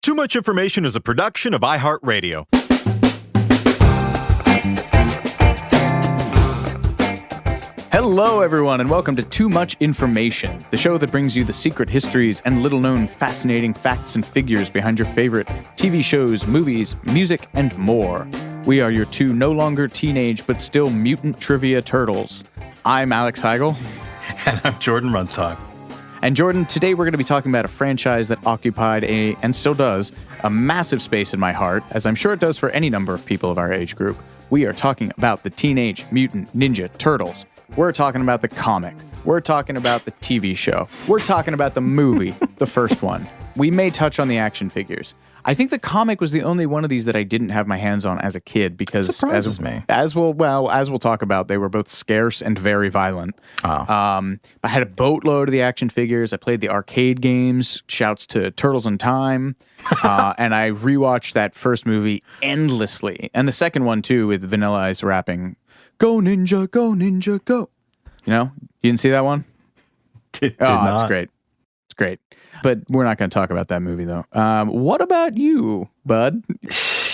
Too Much Information is a production of iHeart Radio. Hello, everyone, and welcome to Too Much Information, the show that brings you the secret histories and little-known fascinating facts and figures behind your favorite TV shows, movies, music, and more. We are your two no longer teenage but still mutant trivia turtles. I'm Alex Heigl. And I'm Jordan Runtagh. And Jordan, today we're going to be talking about a franchise that occupied and still does, a massive space in my heart, as I'm sure it does for any number of people of our age group. We are talking about the Teenage Mutant Ninja Turtles. We're talking about the comic. We're talking about the TV show. We're talking about the movie, the first one. We may touch on the action figures. I think the comic was the only one of these that I didn't have my hands on as a kid because, as we'll talk about, they were both scarce and very violent. I had a boatload of the action figures. I played the arcade games. Shouts to Turtles in Time, and I rewatched that first movie endlessly, and the second one too with Vanilla Ice rapping, "Go Ninja, go Ninja, go." You know, you didn't see that one? Did not. It's great. It's great. But we're not going to talk about that movie, though. What about you, bud?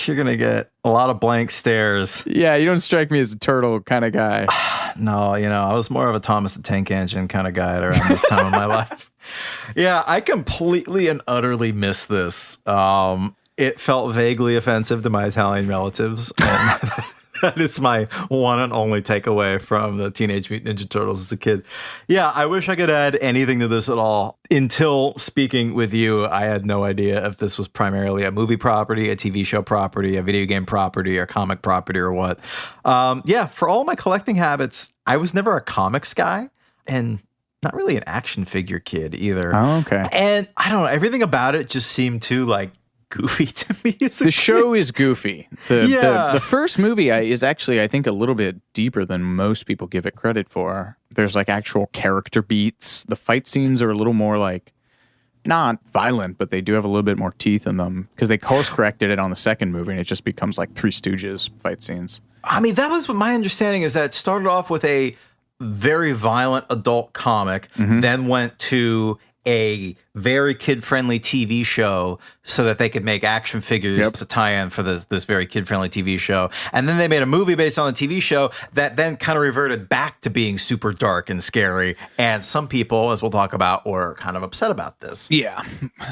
You're going to get a lot of blank stares. Yeah, you don't strike me as a turtle kind of guy. No, I was more of a Thomas the Tank Engine kind of guy at around this time of my life. Yeah, I completely and utterly missed this. It felt vaguely offensive to my Italian relatives. And that is my one and only takeaway from the Teenage Mutant Ninja Turtles as a kid. Yeah, I wish I could add anything to this at all. Until speaking with you, I had no idea if this was primarily a movie property, a TV show property, a video game property, or comic property, or what. Yeah, for all my collecting habits, I was never a comics guy, and not really an action figure kid either. Oh, okay. And I don't know, everything about it just seemed too, goofy to me as a The kid. show is goofy. The first movie is actually, I think, a little bit deeper than most people give it credit for. There's actual character beats. The fight scenes are a little more not violent, but they do have a little bit more teeth in them because they course corrected it on the second movie and it just becomes like Three Stooges fight scenes. I mean, that was what my understanding is, that it started off with a very violent adult comic, then went to a very kid-friendly TV show so that they could make action figures to tie in for this very kid-friendly TV show. And then they made a movie based on the TV show that then kind of reverted back to being super dark and scary. And some people, as we'll talk about, were kind of upset about this. Yeah.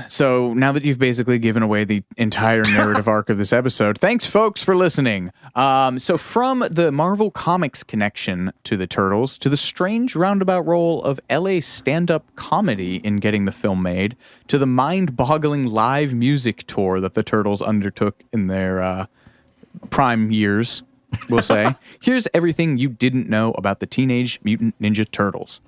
So now that you've basically given away the entire narrative arc of this episode, thanks, folks, for listening. So from the Marvel Comics connection to the Turtles to the strange roundabout role of LA stand-up comedy in getting the film made, to the mind-boggling live music tour that the Turtles undertook in their prime years, we'll say. Here's everything you didn't know about the Teenage Mutant Ninja Turtles.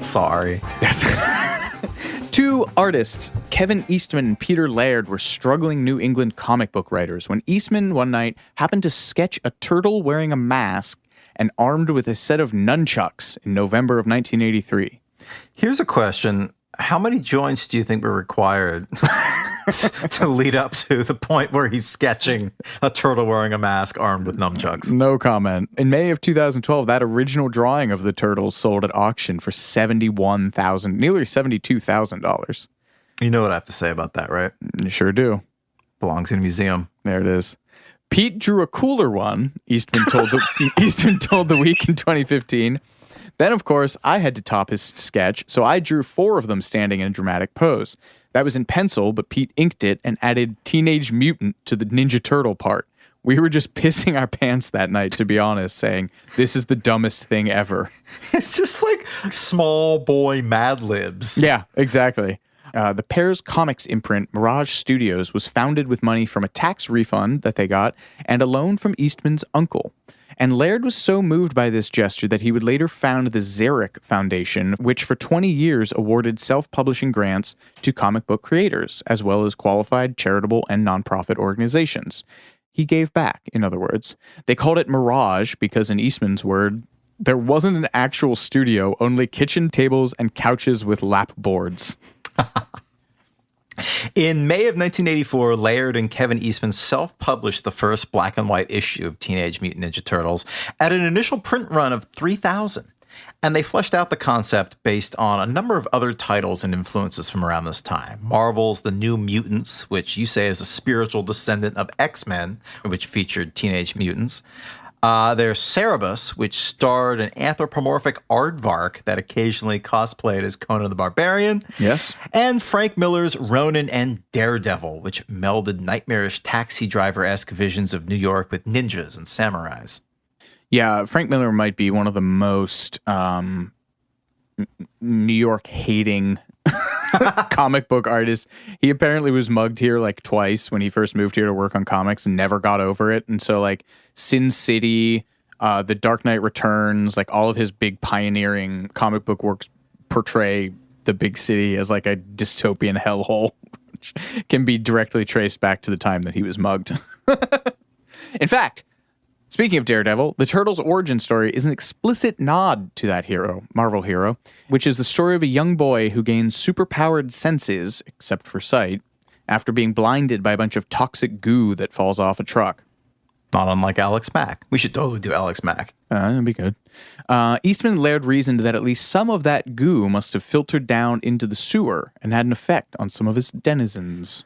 Sorry. Two artists, Kevin Eastman and Peter Laird, were struggling New England comic book writers when Eastman one night happened to sketch a turtle wearing a mask and armed with a set of nunchucks in November of 1983. Here's a question. How many joints do you think were required to lead up to the point where he's sketching a turtle wearing a mask armed with nunchucks? No comment. In May of 2012, that original drawing of the turtles sold at auction for $71,000, nearly $72,000. You know what I have to say about that, right? You sure do. Belongs in a museum. There it is. Pete drew a cooler one, Eastman told the Week in 2015. Then, of course, I had to top his sketch, so I drew 4 of them standing in a dramatic pose. That was in pencil, but Pete inked it and added Teenage Mutant to the Ninja Turtle part. We were just pissing our pants that night, to be honest, saying, this is the dumbest thing ever. It's just like small boy Mad Libs. Yeah, exactly. The pair's comics imprint, Mirage Studios, was founded with money from a tax refund that they got and a loan from Eastman's uncle. And Laird was so moved by this gesture that he would later found the Zarek Foundation, which for 20 years awarded self-publishing grants to comic book creators, as well as qualified charitable and nonprofit organizations. He gave back, in other words. They called it Mirage because, in Eastman's word, there wasn't an actual studio, only kitchen tables and couches with lap boards. In May of 1984, Laird and Kevin Eastman self-published the first black and white issue of Teenage Mutant Ninja Turtles at an initial print run of 3,000. And they fleshed out the concept based on a number of other titles and influences from around this time. Marvel's The New Mutants, which you say is a spiritual descendant of X-Men, which featured teenage mutants. There's Cerebus, which starred an anthropomorphic aardvark that occasionally cosplayed as Conan the Barbarian. Yes. And Frank Miller's Ronin and Daredevil, which melded nightmarish taxi driver-esque visions of New York with ninjas and samurais. Yeah, Frank Miller might be one of the most New York hating comic book artists. He apparently was mugged here like twice when he first moved here to work on comics and never got over it. And so like Sin City, The Dark Knight Returns, like all of his big pioneering comic book works portray the big city as like a dystopian hellhole, which can be directly traced back to the time that he was mugged. In fact, speaking of Daredevil, the Turtles' origin story is an explicit nod to that hero, Marvel hero, which is the story of a young boy who gains superpowered senses, except for sight, after being blinded by a bunch of toxic goo that falls off a truck. Not unlike Alex Mack. We should totally do Alex Mack. That'd be good. Eastman and Laird reasoned that at least some of that goo must have filtered down into the sewer and had an effect on some of his denizens.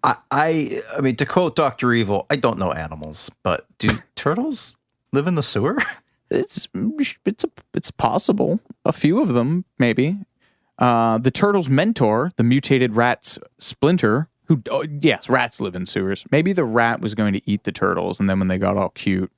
I mean, to quote Dr. Evil, I don't know animals, but do turtles live in the sewer? It's possible. A few of them, maybe. The turtles' mentor, the mutated rat's Splinter, yes, rats live in sewers. Maybe the rat was going to eat the turtles, and then when they got all cute,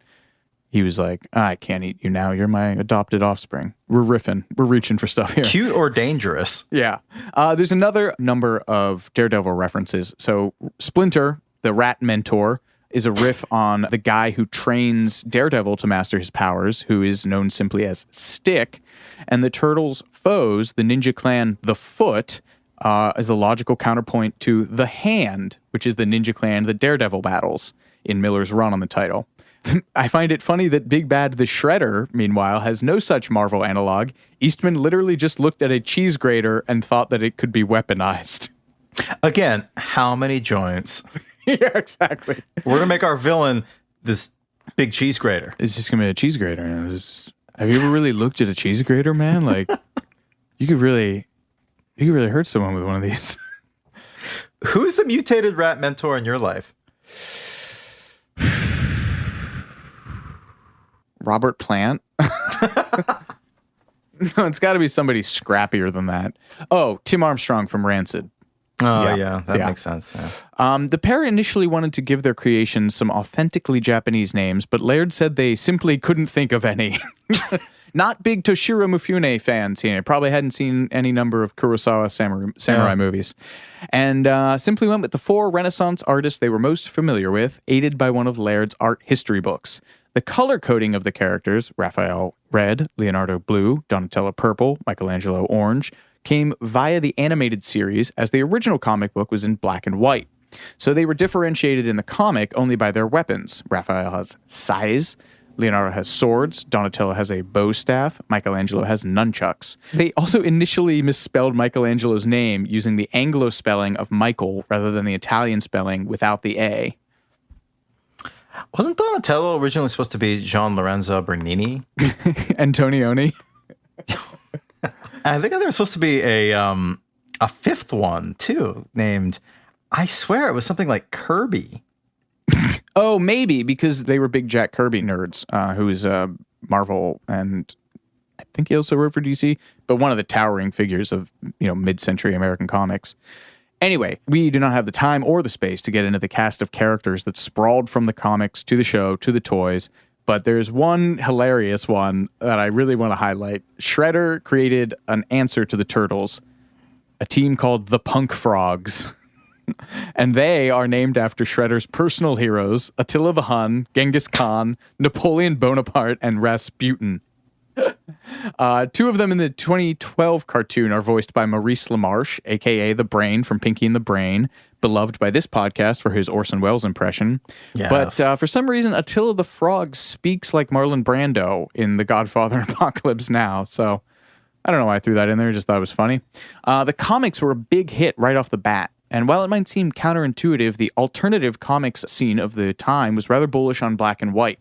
he was like, I can't eat you now. You're my adopted offspring. We're riffing. We're reaching for stuff here. Cute or dangerous? Yeah. There's another number of Daredevil references. So Splinter, the rat mentor, is a riff on the guy who trains Daredevil to master his powers, who is known simply as Stick. And the Turtles' foes, the ninja clan The Foot, is the logical counterpoint to The Hand, which is the ninja clan that Daredevil battles in Miller's run on the title. I find it funny that Big Bad the Shredder, meanwhile, has no such Marvel analog. Eastman literally just looked at a cheese grater and thought that it could be weaponized. Again, how many joints? Yeah, exactly. We're going to make our villain this big cheese grater. It's just going to be a cheese grater. Have you ever really looked at a cheese grater, man? Like, you could really hurt someone with one of these. Who's the mutated rat mentor in your life? Robert Plant? No, it's got to be somebody scrappier than that. Oh, Tim Armstrong from Rancid. Oh, yeah, that makes sense. Yeah. The pair initially wanted to give their creations some authentically Japanese names, but Laird said they simply couldn't think of any. Not big Toshiro Mifune fans here. Probably hadn't seen any number of Kurosawa samurai movies. And simply went with the 4 Renaissance artists they were most familiar with, aided by one of Laird's art history books. The color coding of the characters, Raphael red, Leonardo blue, Donatello purple, Michelangelo orange, came via the animated series, as the original comic book was in black and white. So they were differentiated in the comic only by their weapons. Raphael has sais, Leonardo has swords, Donatello has a bow staff, Michelangelo has nunchucks. They also initially misspelled Michelangelo's name using the Anglo spelling of Michael rather than the Italian spelling without the A. Wasn't Donatello originally supposed to be Gian Lorenzo Bernini? Antonioni? I think there was supposed to be a fifth one, too, named, I swear it was something like Kirby. Oh, maybe, because they were big Jack Kirby nerds, who is Marvel, and I think he also wrote for DC, but one of the towering figures of, mid-century American comics. Anyway, we do not have the time or the space to get into the cast of characters that sprawled from the comics to the show to the toys, but there's one hilarious one that I really want to highlight. Shredder created an answer to the Turtles, a team called the Punk Frogs. And they are named after Shredder's personal heroes, Attila the Hun, Genghis Khan, Napoleon Bonaparte, and Rasputin. 2 of them in the 2012 cartoon are voiced by Maurice LaMarche, a.k.a. The Brain from Pinky and the Brain, beloved by this podcast for his Orson Welles impression. Yes. But for some reason, Attila the Frog speaks like Marlon Brando in The Godfather Apocalypse Now, so I don't know why I threw that in there, just thought it was funny. The comics were a big hit right off the bat. And while it might seem counterintuitive, the alternative comics scene of the time was rather bullish on black and white.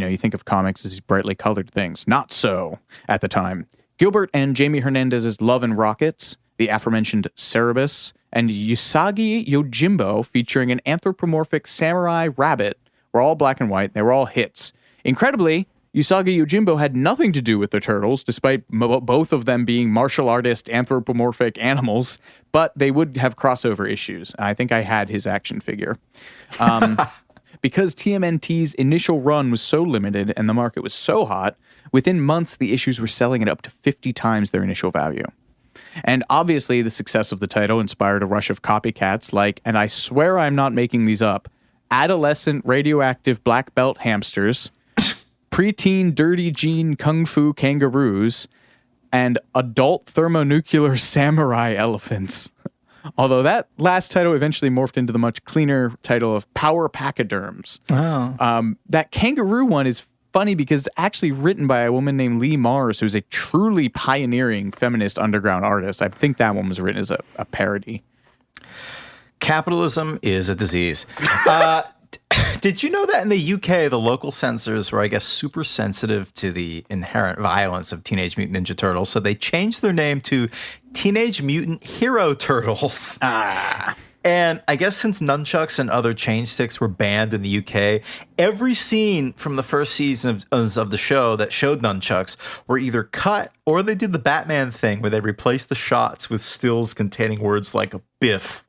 You think of comics as these brightly colored things. Not so at the time. Gilbert and Jamie Hernandez's Love and Rockets, the aforementioned Cerebus, and Usagi Yojimbo featuring an anthropomorphic samurai rabbit were all black and white. They were all hits. Incredibly, Usagi Yojimbo had nothing to do with the Turtles, despite both of them being martial artist anthropomorphic animals, but they would have crossover issues. I think I had his action figure. Because TMNT's initial run was so limited and the market was so hot, within months the issues were selling at up to 50 times their initial value. And obviously the success of the title inspired a rush of copycats like, and I swear I'm not making these up, adolescent radioactive black belt hamsters, preteen dirty gene kung fu kangaroos, and adult thermonuclear samurai elephants. Although that last title eventually morphed into the much cleaner title of Power Pachyderms. Oh. That kangaroo one is funny because it's actually written by a woman named Lee Mars, who's a truly pioneering feminist underground artist. I think that one was written as a parody. Capitalism is a disease. Did you know that in the UK, the local censors were, I guess, super sensitive to the inherent violence of Teenage Mutant Ninja Turtles, so they changed their name to Teenage Mutant Hero Turtles. And I guess since nunchucks and other chain sticks were banned in the UK, every scene from the first season of the show that showed nunchucks were either cut or they did the Batman thing where they replaced the shots with stills containing words like Biff.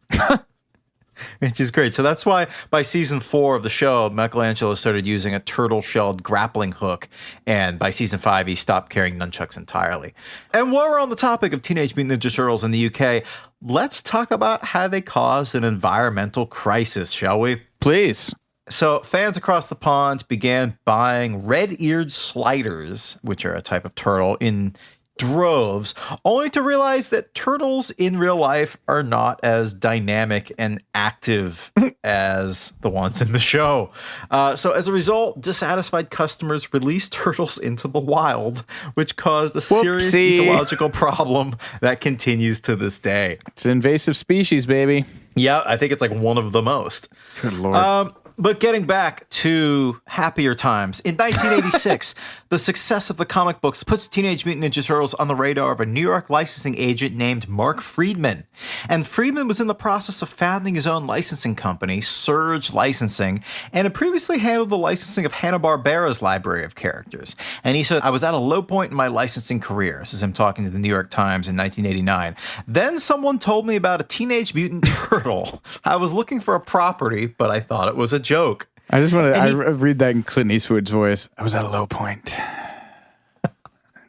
Which is great. So that's why by season 4 of the show, Michelangelo started using a turtle-shelled grappling hook. And by season 5, he stopped carrying nunchucks entirely. And while we're on the topic of Teenage Mutant Ninja Turtles in the UK, let's talk about how they caused an environmental crisis, shall we? Please. So fans across the pond began buying red-eared sliders, which are a type of turtle, in droves, only to realize that turtles in real life are not as dynamic and active as the ones in the show. So as a result, dissatisfied customers released turtles into the wild, which caused a serious ecological problem that continues to this day. It's an invasive species, baby. Yeah, I think it's like one of the most. Good Lord. But getting back to happier times, in 1986, the success of the comic books puts Teenage Mutant Ninja Turtles on the radar of a New York licensing agent named Mark Friedman. And Friedman was in the process of founding his own licensing company, Surge Licensing, and had previously handled the licensing of Hanna-Barbera's library of characters. And he said, I was at a low point in my licensing career. This is him talking to the New York Times in 1989. Then someone told me about a Teenage Mutant Turtle. I was looking for a property, but I thought it was a joke. I just want to read that in Clint Eastwood's voice. I was at a low point.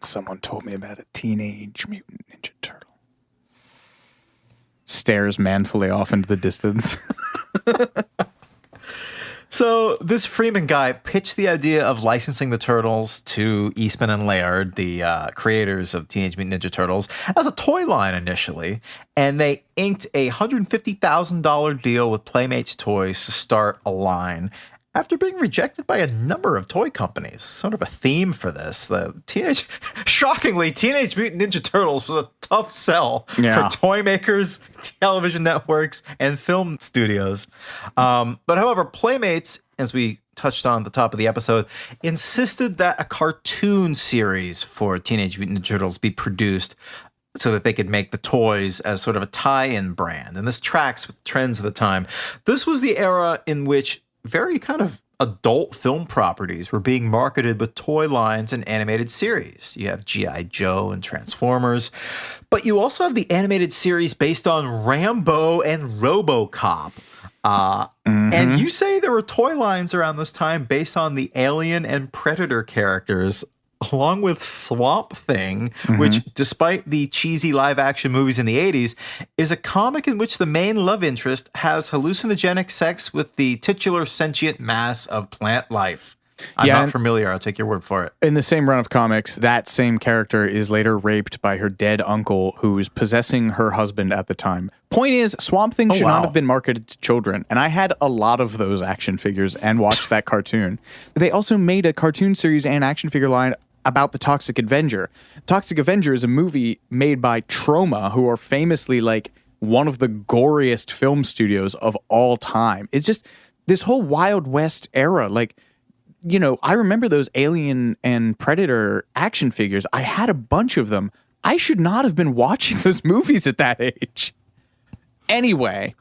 Someone told me about a Teenage Mutant Ninja Turtle. Stares manfully off into the distance. So this Freeman guy pitched the idea of licensing the Turtles to Eastman and Laird, the creators of Teenage Mutant Ninja Turtles, as a toy line initially, and they inked a $150,000 deal with Playmates Toys to start a line. After being rejected by a number of toy companies, sort of a theme for this, shockingly, Teenage Mutant Ninja Turtles was a tough sell for toy makers, television networks, and film studios. But however, Playmates, as we touched on at the top of the episode, insisted that a cartoon series for Teenage Mutant Ninja Turtles be produced so that they could make the toys as sort of a tie-in brand. And this tracks with the trends of the time. This was the era in which very kind of adult film properties were being marketed with toy lines and animated series. You have G.I. Joe and Transformers, but you also have the animated series based on Rambo and RoboCop. And you say there were toy lines around this time based on the Alien and Predator characters, along with Swamp Thing, which, despite the cheesy live-action movies in the 80s, is a comic in which the main love interest has hallucinogenic sex with the titular sentient mass of plant life. I'm not familiar. I'll take your word for it. In the same run of comics, that same character is later raped by her dead uncle, who's possessing her husband at the time. Point is, Swamp Thing should not have been marketed to children, and I had a lot of those action figures and watched that cartoon. They also made a cartoon series and action figure line about the Toxic Avenger. Toxic Avenger is a movie made by Troma, who are famously like one of the goriest film studios of all time. It's just this whole Wild West era. Like, I remember those Alien and Predator action figures. I had a bunch of them. I should not have been watching those movies at that age. Anyway,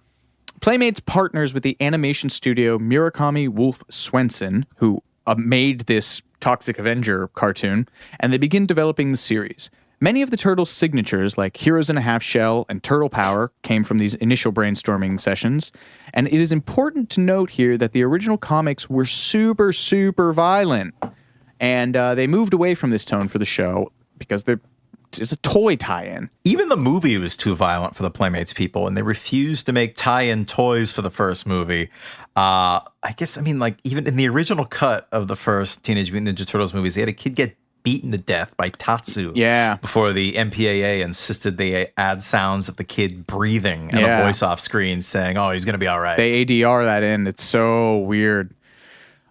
Playmates partners with the animation studio Murakami Wolf Swenson, who made this Toxic Avenger cartoon, and they begin developing the series. Many of the Turtles' signatures, like Heroes in a Half Shell and Turtle Power, came from these initial brainstorming sessions. And it is important to note here that the original comics were super, super violent. And they moved away from this tone for the show because it's a toy tie-in. Even the movie was too violent for the Playmates people, and they refused to make tie-in toys for the first movie. Even in the original cut of the first Teenage Mutant Ninja Turtles movies, they had a kid get beaten to death by Tatsu. Yeah. Before the MPAA insisted they add sounds of the kid breathing and a voice off screen saying, "Oh, he's going to be all right." They ADR that in. It's so weird.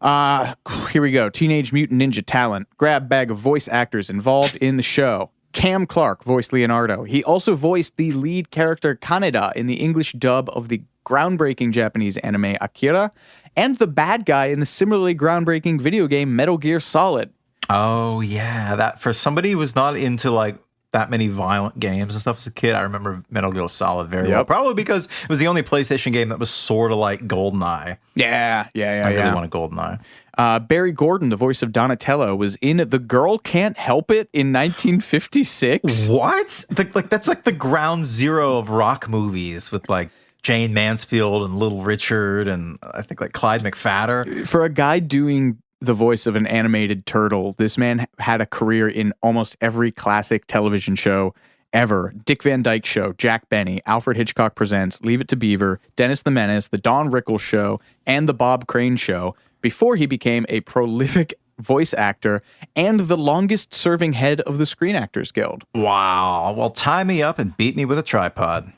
Here we go. Teenage Mutant Ninja Talent. Grab bag of voice actors involved in the show. Cam Clark voiced Leonardo. He also voiced the lead character Kaneda in the English dub of the groundbreaking Japanese anime Akira, and the bad guy in the similarly groundbreaking video game Metal Gear Solid. Oh, yeah. That for somebody who was not into like that many violent games and stuff as a kid, I remember Metal Gear Solid very well. Probably because it was the only PlayStation game that was sort of like GoldenEye. Yeah. I really wanted GoldenEye. Barry Gordon, the voice of Donatello, was in The Girl Can't Help It in 1956. What? That's like the ground zero of rock movies with like Jane Mansfield and Little Richard and I think like Clyde McPhatter. For a guy doing the voice of an animated turtle, this man had a career in almost every classic television show ever. Dick Van Dyke Show, Jack Benny, Alfred Hitchcock Presents, Leave It to Beaver, Dennis the Menace, The Don Rickles Show, and The Bob Crane Show, before he became a prolific voice actor and the longest-serving head of the Screen Actors Guild. Wow. Well, tie me up and beat me with a tripod.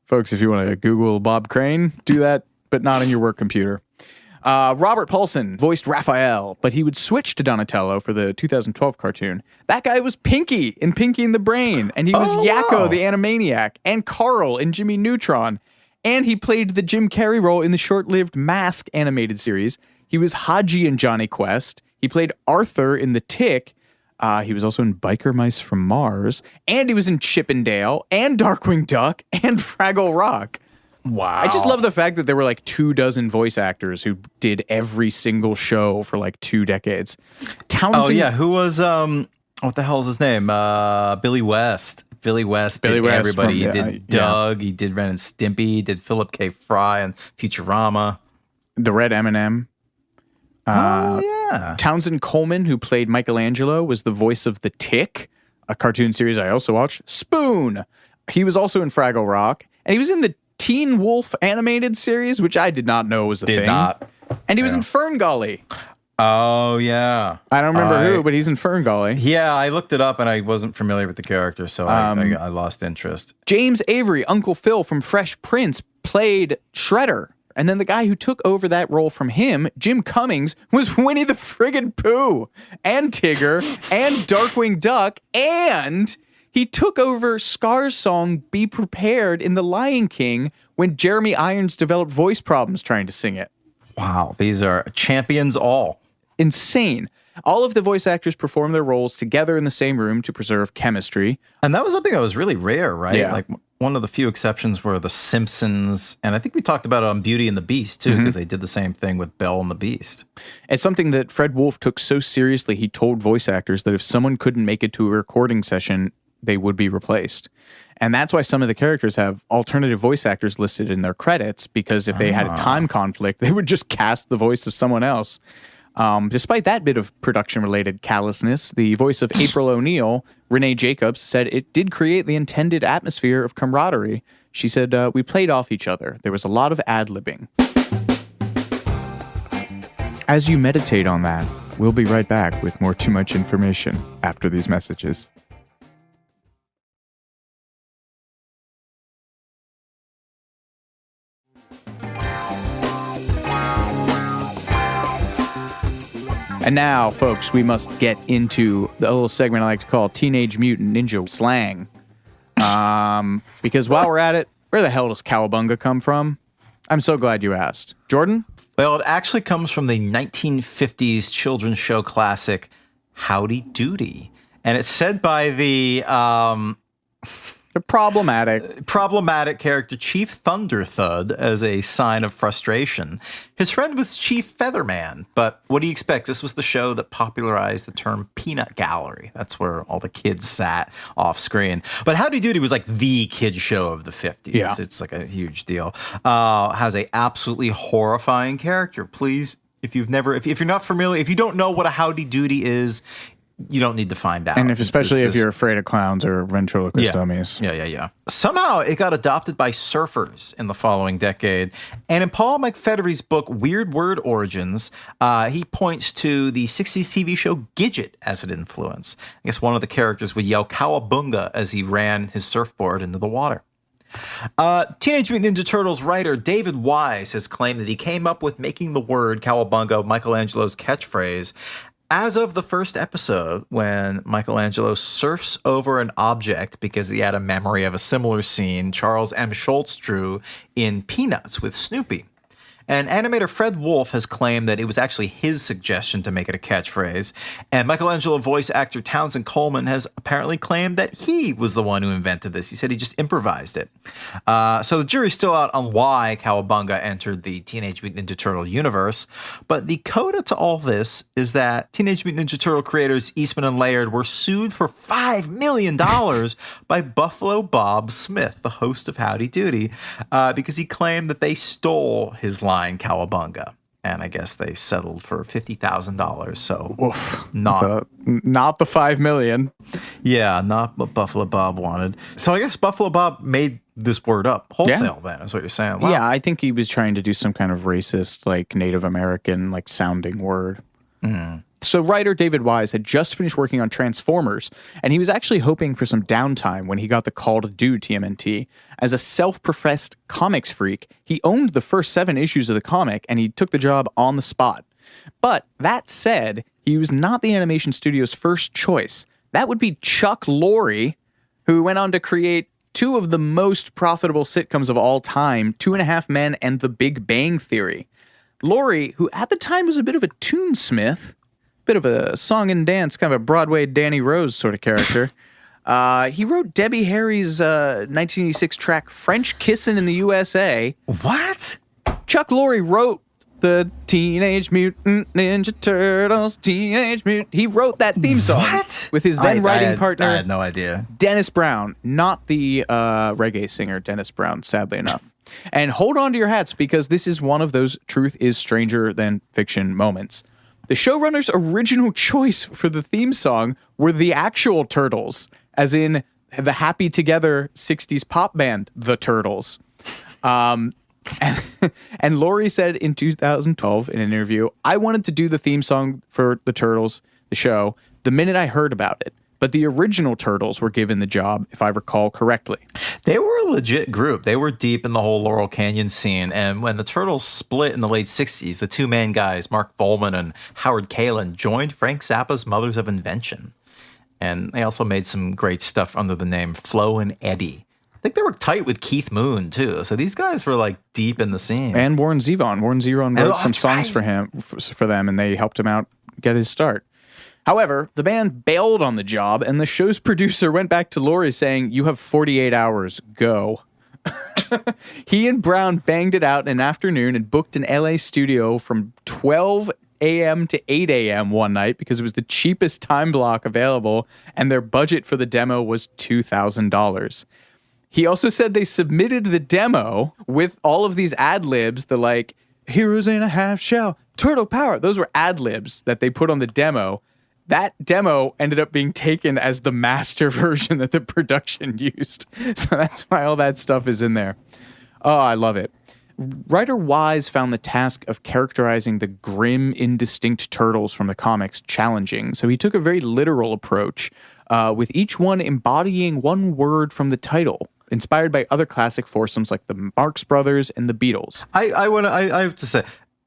Folks, if you want to Google Bob Crane, do that, but not on your work computer. Robert Paulson voiced Raphael, but he would switch to Donatello for the 2012 cartoon. That guy was Pinky in Pinky and the Brain, and he was Yakko the Animaniac, and Carl in Jimmy Neutron, and he played the Jim Carrey role in the short-lived Mask animated series. He was Haji in Johnny Quest. He played Arthur in The Tick. He was also in Biker Mice from Mars, and he was in Chip and Dale, and Darkwing Duck, and Fraggle Rock. Wow. I just love the fact that there were like 24 voice actors who did every single show for like 2 decades. Townsend. Oh, yeah. Who was, what the hell is his name? Billy West. Billy West did everybody. He did Doug. He did Ren and Stimpy. He did Philip K. Fry and Futurama. The Red M&M. Yeah. Townsend Coleman, who played Michelangelo, was the voice of The Tick, a cartoon series I also watched. Spoon. He was also in Fraggle Rock. And he was in the Teen Wolf animated series, which I did not know was a thing. Did not. And he was in Ferngully. Oh, yeah. I don't remember who, but he's in Ferngully. Yeah, I looked it up and I wasn't familiar with the character, so I lost interest. James Avery, Uncle Phil from Fresh Prince, played Shredder. And then the guy who took over that role from him, Jim Cummings, was Winnie the friggin' Pooh and Tigger and Darkwing Duck, and he took over Scar's song Be Prepared in The Lion King when Jeremy Irons developed voice problems trying to sing it. Wow, these are champions all. Insane. All of the voice actors performed their roles together in the same room to preserve chemistry. And that was something that was really rare, right? Yeah. Like one of the few exceptions were The Simpsons. And I think we talked about it on Beauty and the Beast, too, because they did the same thing with Belle and the Beast. It's something that Fred Wolf took so seriously, he told voice actors that if someone couldn't make it to a recording session, they would be replaced. And that's why some of the characters have alternative voice actors listed in their credits, because if they had a time conflict, they would just cast the voice of someone else. Despite that bit of production-related callousness, the voice of April O'Neil, Renee Jacobs, said it did create the intended atmosphere of camaraderie. She said, we played off each other. There was a lot of ad-libbing. As you meditate on that, we'll be right back with more Too Much Information after these messages. And now, folks, we must get into the little segment I like to call Teenage Mutant Ninja Slang. Because while we're at it, where the hell does Cowabunga come from? I'm so glad you asked. Jordan? Well, it actually comes from the 1950s children's show classic, Howdy Doody. And it's said by the problematic character Chief Thunder Thud as a sign of frustration. His friend was Chief Featherman, but what do you expect? This was the show that popularized the term peanut gallery. That's where all the kids sat off screen. But Howdy Doody was like the kid show of the 50s. Yeah. It's like a huge deal. Has a absolutely horrifying character. Please, if you're not familiar, if you don't know what a Howdy Doody is, you don't need to find out. And especially if you're afraid of clowns or ventriloquist dummies. Yeah. Somehow it got adopted by surfers in the following decade. And in Paul McFeddery's book, Weird Word Origins, he points to the 60s TV show Gidget as an influence. I guess one of the characters would yell Cowabunga as he ran his surfboard into the water. Teenage Mutant Ninja Turtles writer David Wise has claimed that he came up with making the word Cowabunga Michelangelo's catchphrase as of the first episode, when Michelangelo surfs over an object because he had a memory of a similar scene Charles M. Schultz drew in Peanuts with Snoopy. And animator Fred Wolf has claimed that it was actually his suggestion to make it a catchphrase. And Michelangelo voice actor Townsend Coleman has apparently claimed that he was the one who invented this. He said he just improvised it. So the jury's still out on why Cowabunga entered the Teenage Mutant Ninja Turtle universe. But the coda to all this is that Teenage Mutant Ninja Turtle creators Eastman and Laird were sued for $5 million by Buffalo Bob Smith, the host of Howdy Doody, because he claimed that they stole his line Cowabunga, and I guess they settled for $50,000. So not the $5 million. Yeah, not what Buffalo Bob wanted. So I guess Buffalo Bob made this word up wholesale. Then is what you're saying. Wow. Yeah, I think he was trying to do some kind of racist, like Native American, like sounding word. So writer David Wise had just finished working on Transformers, and he was actually hoping for some downtime when he got the call to do TMNT. As a self-professed comics freak, he owned the first 7 issues of the comic, and he took the job on the spot. But that said, he was not the animation studio's first choice. That would be Chuck Lorre, who went on to create 2 of the most profitable sitcoms of all time, 2.5 Men and The Big Bang Theory. Lorre, who at the time was a bit of a tunesmith, bit of a song and dance, kind of a Broadway Danny Rose sort of character. He wrote Debbie Harry's 1986 track French Kissin' in the USA. What? Chuck Lorre wrote the Teenage Mutant Ninja Turtles, Teenage Mutant. He wrote that theme song. What? With his then writing partner. I had no idea. Dennis Brown, not the reggae singer Dennis Brown, sadly enough. And hold on to your hats, because this is one of those truth is stranger than fiction moments. The showrunner's original choice for the theme song were the actual Turtles, as in the happy together 60s pop band, The Turtles. And Lorre said in 2012 in an interview, I wanted to do the theme song for The Turtles, the show, the minute I heard about it. But the original Turtles were given the job, if I recall correctly. They were a legit group. They were deep in the whole Laurel Canyon scene. And when the Turtles split in the late 60s, the 2 main guys, Mark Volman and Howard Kalin, joined Frank Zappa's Mothers of Invention. And they also made some great stuff under the name Flo and Eddie. I think they were tight with Keith Moon, too. So these guys were like deep in the scene. And Warren Zevon. Warren Zevon wrote some songs for them, and they helped him out get his start. However, the band bailed on the job, and the show's producer went back to Lorre saying, you have 48 hours, go. He and Brown banged it out in an afternoon and booked an LA studio from 12 a.m. to 8 a.m. one night because it was the cheapest time block available, and their budget for the demo was $2,000. He also said they submitted the demo with all of these ad-libs, the like, heroes in a half shell, turtle power. Those were ad-libs that they put on the demo. That demo ended up being taken as the master version that the production used. So that's why all that stuff is in there. Oh, I love it. Writer Wise found the task of characterizing the grim, indistinct turtles from the comics challenging. So he took a very literal approach, with each one embodying one word from the title, inspired by other classic foursomes like the Marx Brothers and the Beatles. I have to say,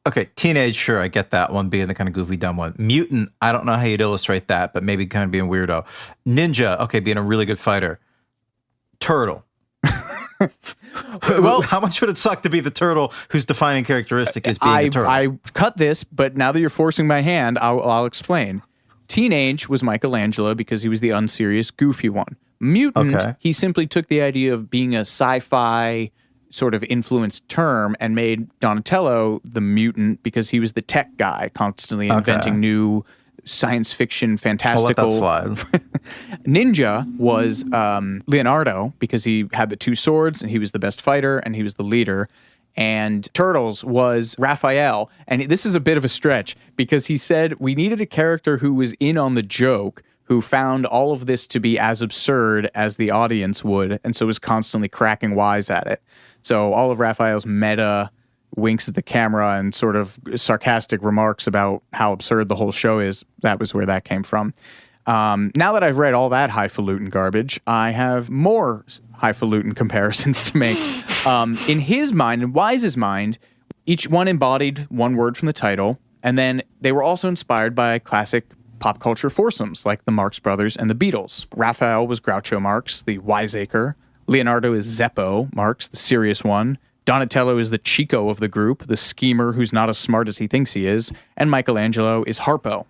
okay, teenage, sure, I get that one being the kind of goofy, dumb one. Mutant, I don't know how you'd illustrate that, but maybe kind of being weirdo. Ninja, okay, being a really good fighter. Turtle. Well, how much would it suck to be the turtle whose defining characteristic is being a turtle? I cut this, but now that you're forcing my hand, I'll explain. Teenage was Michelangelo because he was the unserious, goofy one. Mutant, he simply took the idea of being a sci-fi sort of influenced term and made Donatello the mutant because he was the tech guy, constantly inventing new science fiction, fantastical. I'll let that slide. Ninja was Leonardo because he had the two swords and he was the best fighter and he was the leader. And Turtles was Raphael. And this is a bit of a stretch because he said we needed a character who was in on the joke, who found all of this to be as absurd as the audience would, and so was constantly cracking wise at it. So all of Raphael's meta winks at the camera and sort of sarcastic remarks about how absurd the whole show is, that was where that came from. Now that I've read all that highfalutin garbage, I have more highfalutin comparisons to make. In his mind, in Wise's mind, each one embodied one word from the title, and then they were also inspired by classic pop culture foursomes like the Marx Brothers and the Beatles. Raphael was Groucho Marx, the wiseacre. Leonardo is Zeppo Marx, the serious one. Donatello is the Chico of the group, the schemer who's not as smart as he thinks he is. And Michelangelo is Harpo.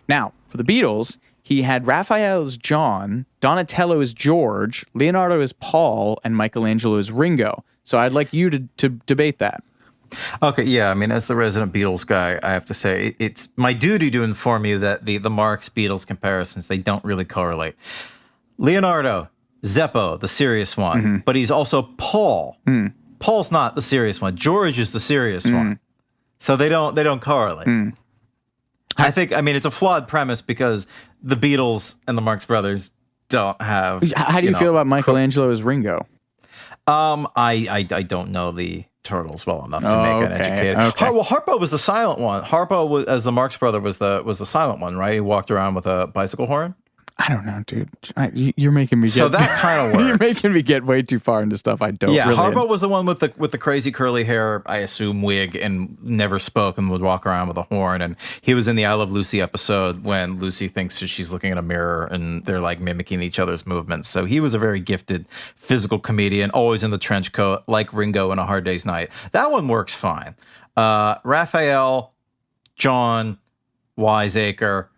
Now, for the Beatles, he had Raphael as John, Donatello as George, Leonardo as Paul, and Michelangelo as Ringo. So I'd like you to debate that. Okay, yeah. I mean, as the resident Beatles guy, I have to say it's my duty to inform you that the Marx Beatles comparisons, they don't really correlate. Leonardo, Zeppo, the serious one, but he's also Paul. Paul's not the serious one. George is the serious one. So they don't correlate. I mean, it's a flawed premise because the Beatles and the Marx Brothers don't have. How do you feel about Michelangelo as Ringo? I don't know the Turtles well enough to make an educated. Okay. Well, Harpo was the silent one. Harpo was, as the Marx brother, was the silent one, right? He walked around with a bicycle horn. I don't know, dude. You're making me get... So that kind of works. You're making me get way too far into stuff I don't really... Yeah, Harpo was the one with the crazy curly hair, I assume, wig, and never spoke and would walk around with a horn. And he was in the I Love Lucy episode when Lucy thinks she's looking in a mirror and they're like mimicking each other's movements. So he was a very gifted physical comedian, always in the trench coat, like Ringo in A Hard Day's Night. That one works fine. Raphael, John, wiseacre,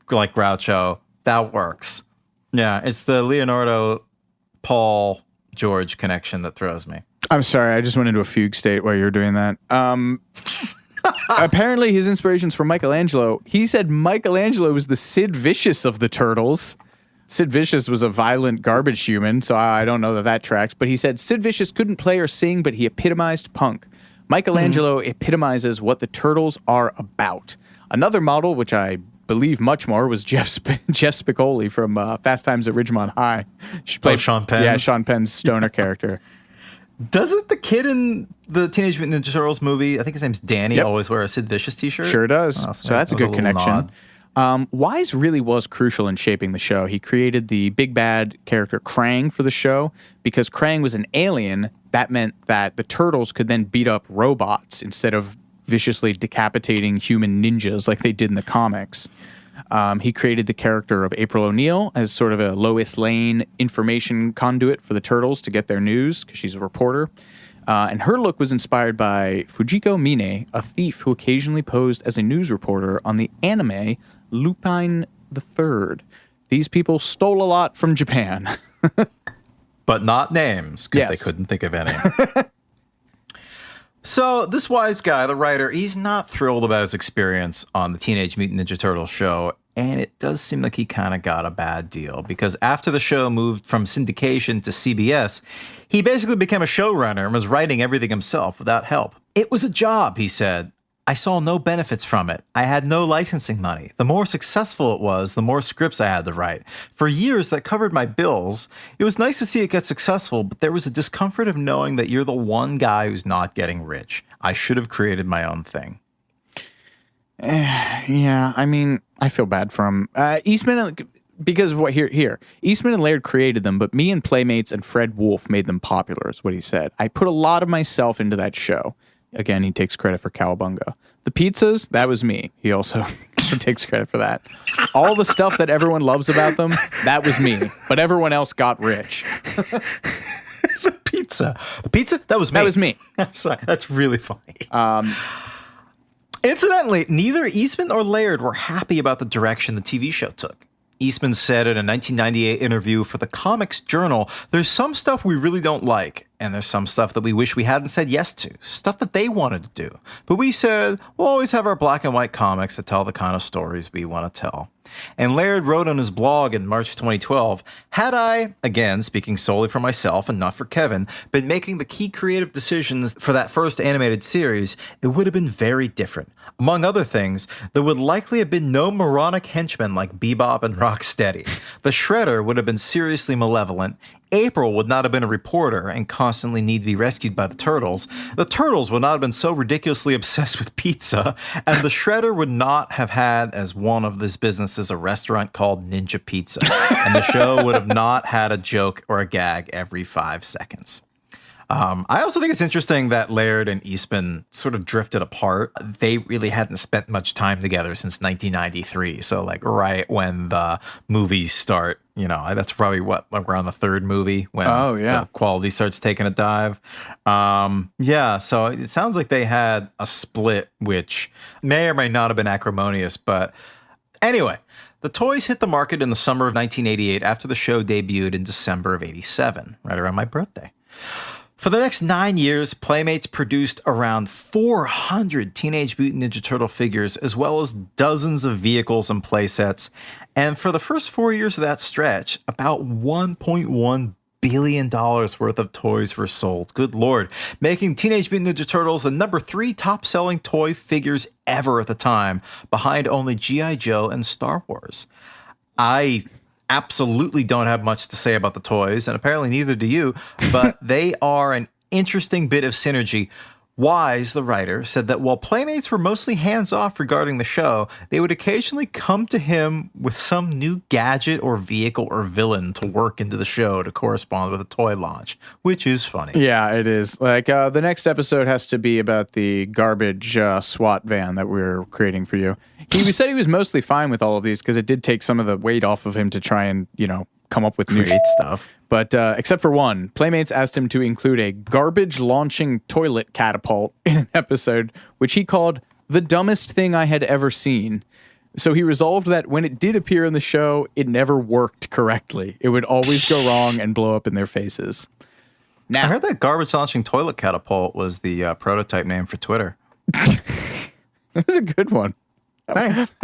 like Groucho... That works. Yeah, it's the Leonardo, Paul, George connection that throws me. I'm sorry, I just went into a fugue state while you were doing that. Apparently his inspiration's from Michelangelo. He said Michelangelo was the Sid Vicious of the Turtles. Sid Vicious was a violent garbage human, so I don't know that tracks. But he said Sid Vicious couldn't play or sing, but he epitomized punk. Michelangelo epitomizes what the Turtles are about. Another model, which I believe much more, was Jeff Spicoli from Fast Times at Ridgemont High. Sean Penn. Yeah, Sean Penn's stoner character. Doesn't the kid in the Teenage Mutant Ninja Turtles movie, I think his name's Danny, always wear a Sid Vicious t-shirt? Sure does. So that's a good connection. Wise really was crucial in shaping the show. He created the big bad character Krang for the show because Krang was an alien. That meant that the Turtles could then beat up robots instead of viciously decapitating human ninjas like they did in the comics. He created the character of April O'Neil as sort of a Lois Lane information conduit for the Turtles to get their news because she's a reporter. And her look was inspired by Fujiko Mine, a thief who occasionally posed as a news reporter on the anime Lupin III. These people stole a lot from Japan. But not names, because they couldn't think of any. So this wise guy, the writer, he's not thrilled about his experience on the Teenage Mutant Ninja Turtles show, and it does seem like he kind of got a bad deal, because after the show moved from syndication to CBS, he basically became a showrunner and was writing everything himself without help. It was a job, he said. I saw no benefits from it. I had no licensing money. The more successful it was, the more scripts I had to write. For years, that covered my bills. It was nice to see it get successful, but there was a discomfort of knowing that you're the one guy who's not getting rich. I should have created my own thing. Yeah, I mean, I feel bad for him. Eastman, because of what here, Eastman and Laird created them, but me and Playmates and Fred Wolf made them popular, is what he said. I put a lot of myself into that show. Again, he takes credit for Cowabunga. The pizzas, that was me. He also takes credit for that. All the stuff that everyone loves about them, that was me. But everyone else got rich. The pizza. The pizza? That was me. That was me. I'm sorry. That's really funny. Incidentally, neither Eastman or Laird were happy about the direction the TV show took. Eastman said in a 1998 interview for the Comics Journal, "There's some stuff we really don't like, and there's some stuff that we wish we hadn't said yes to, stuff that they wanted to do. But we said, we'll always have our black and white comics that tell the kind of stories we want to tell." And Laird wrote on his blog in March 2012, "Had I, again, speaking solely for myself and not for Kevin, been making the key creative decisions for that first animated series, it would have been very different. Among other things, there would likely have been no moronic henchmen like Bebop and Rocksteady. The Shredder would have been seriously malevolent. April would not have been a reporter and constantly need to be rescued by the Turtles. The Turtles would not have been so ridiculously obsessed with pizza, and the Shredder would not have had as one of his businesses a restaurant called Ninja Pizza, and the show would have not had a joke or a gag every 5 seconds." I also think it's interesting that Laird and Eastman sort of drifted apart. They really hadn't spent much time together since 1993. So like right when the movies start, that's probably around the third movie when the quality starts taking a dive. So it sounds like they had a split, which may or may not have been acrimonious. But anyway, the toys hit the market in the summer of 1988 after the show debuted in December of 87, right around my birthday. For the next 9 years, Playmates produced around 400 Teenage Mutant Ninja Turtle figures, as well as dozens of vehicles and playsets. And for the first 4 years of that stretch, about $1.1 billion worth of toys were sold. Good Lord. Making Teenage Mutant Ninja Turtles the number 3 top-selling toy figures ever at the time, behind only G.I. Joe and Star Wars. I absolutely don't have much to say about the toys, and apparently neither do you, but they are an interesting bit of synergy. Wise, the writer, said that while Playmates were mostly hands-off regarding the show, they would occasionally come to him with some new gadget or vehicle or villain to work into the show to correspond with a toy launch, which is funny. Yeah, it is. Like, the next episode has to be about the garbage SWAT van that we're creating for you. He said he was mostly fine with all of these because it did take some of the weight off of him to try and, come up with new stuff. But except for one, Playmates asked him to include a garbage-launching toilet catapult in an episode, which he called the dumbest thing I had ever seen. So he resolved that when it did appear in the show, it never worked correctly. It would always go wrong and blow up in their faces. Now, I heard that garbage-launching toilet catapult was the prototype name for Twitter. That was a good one. Thanks. Is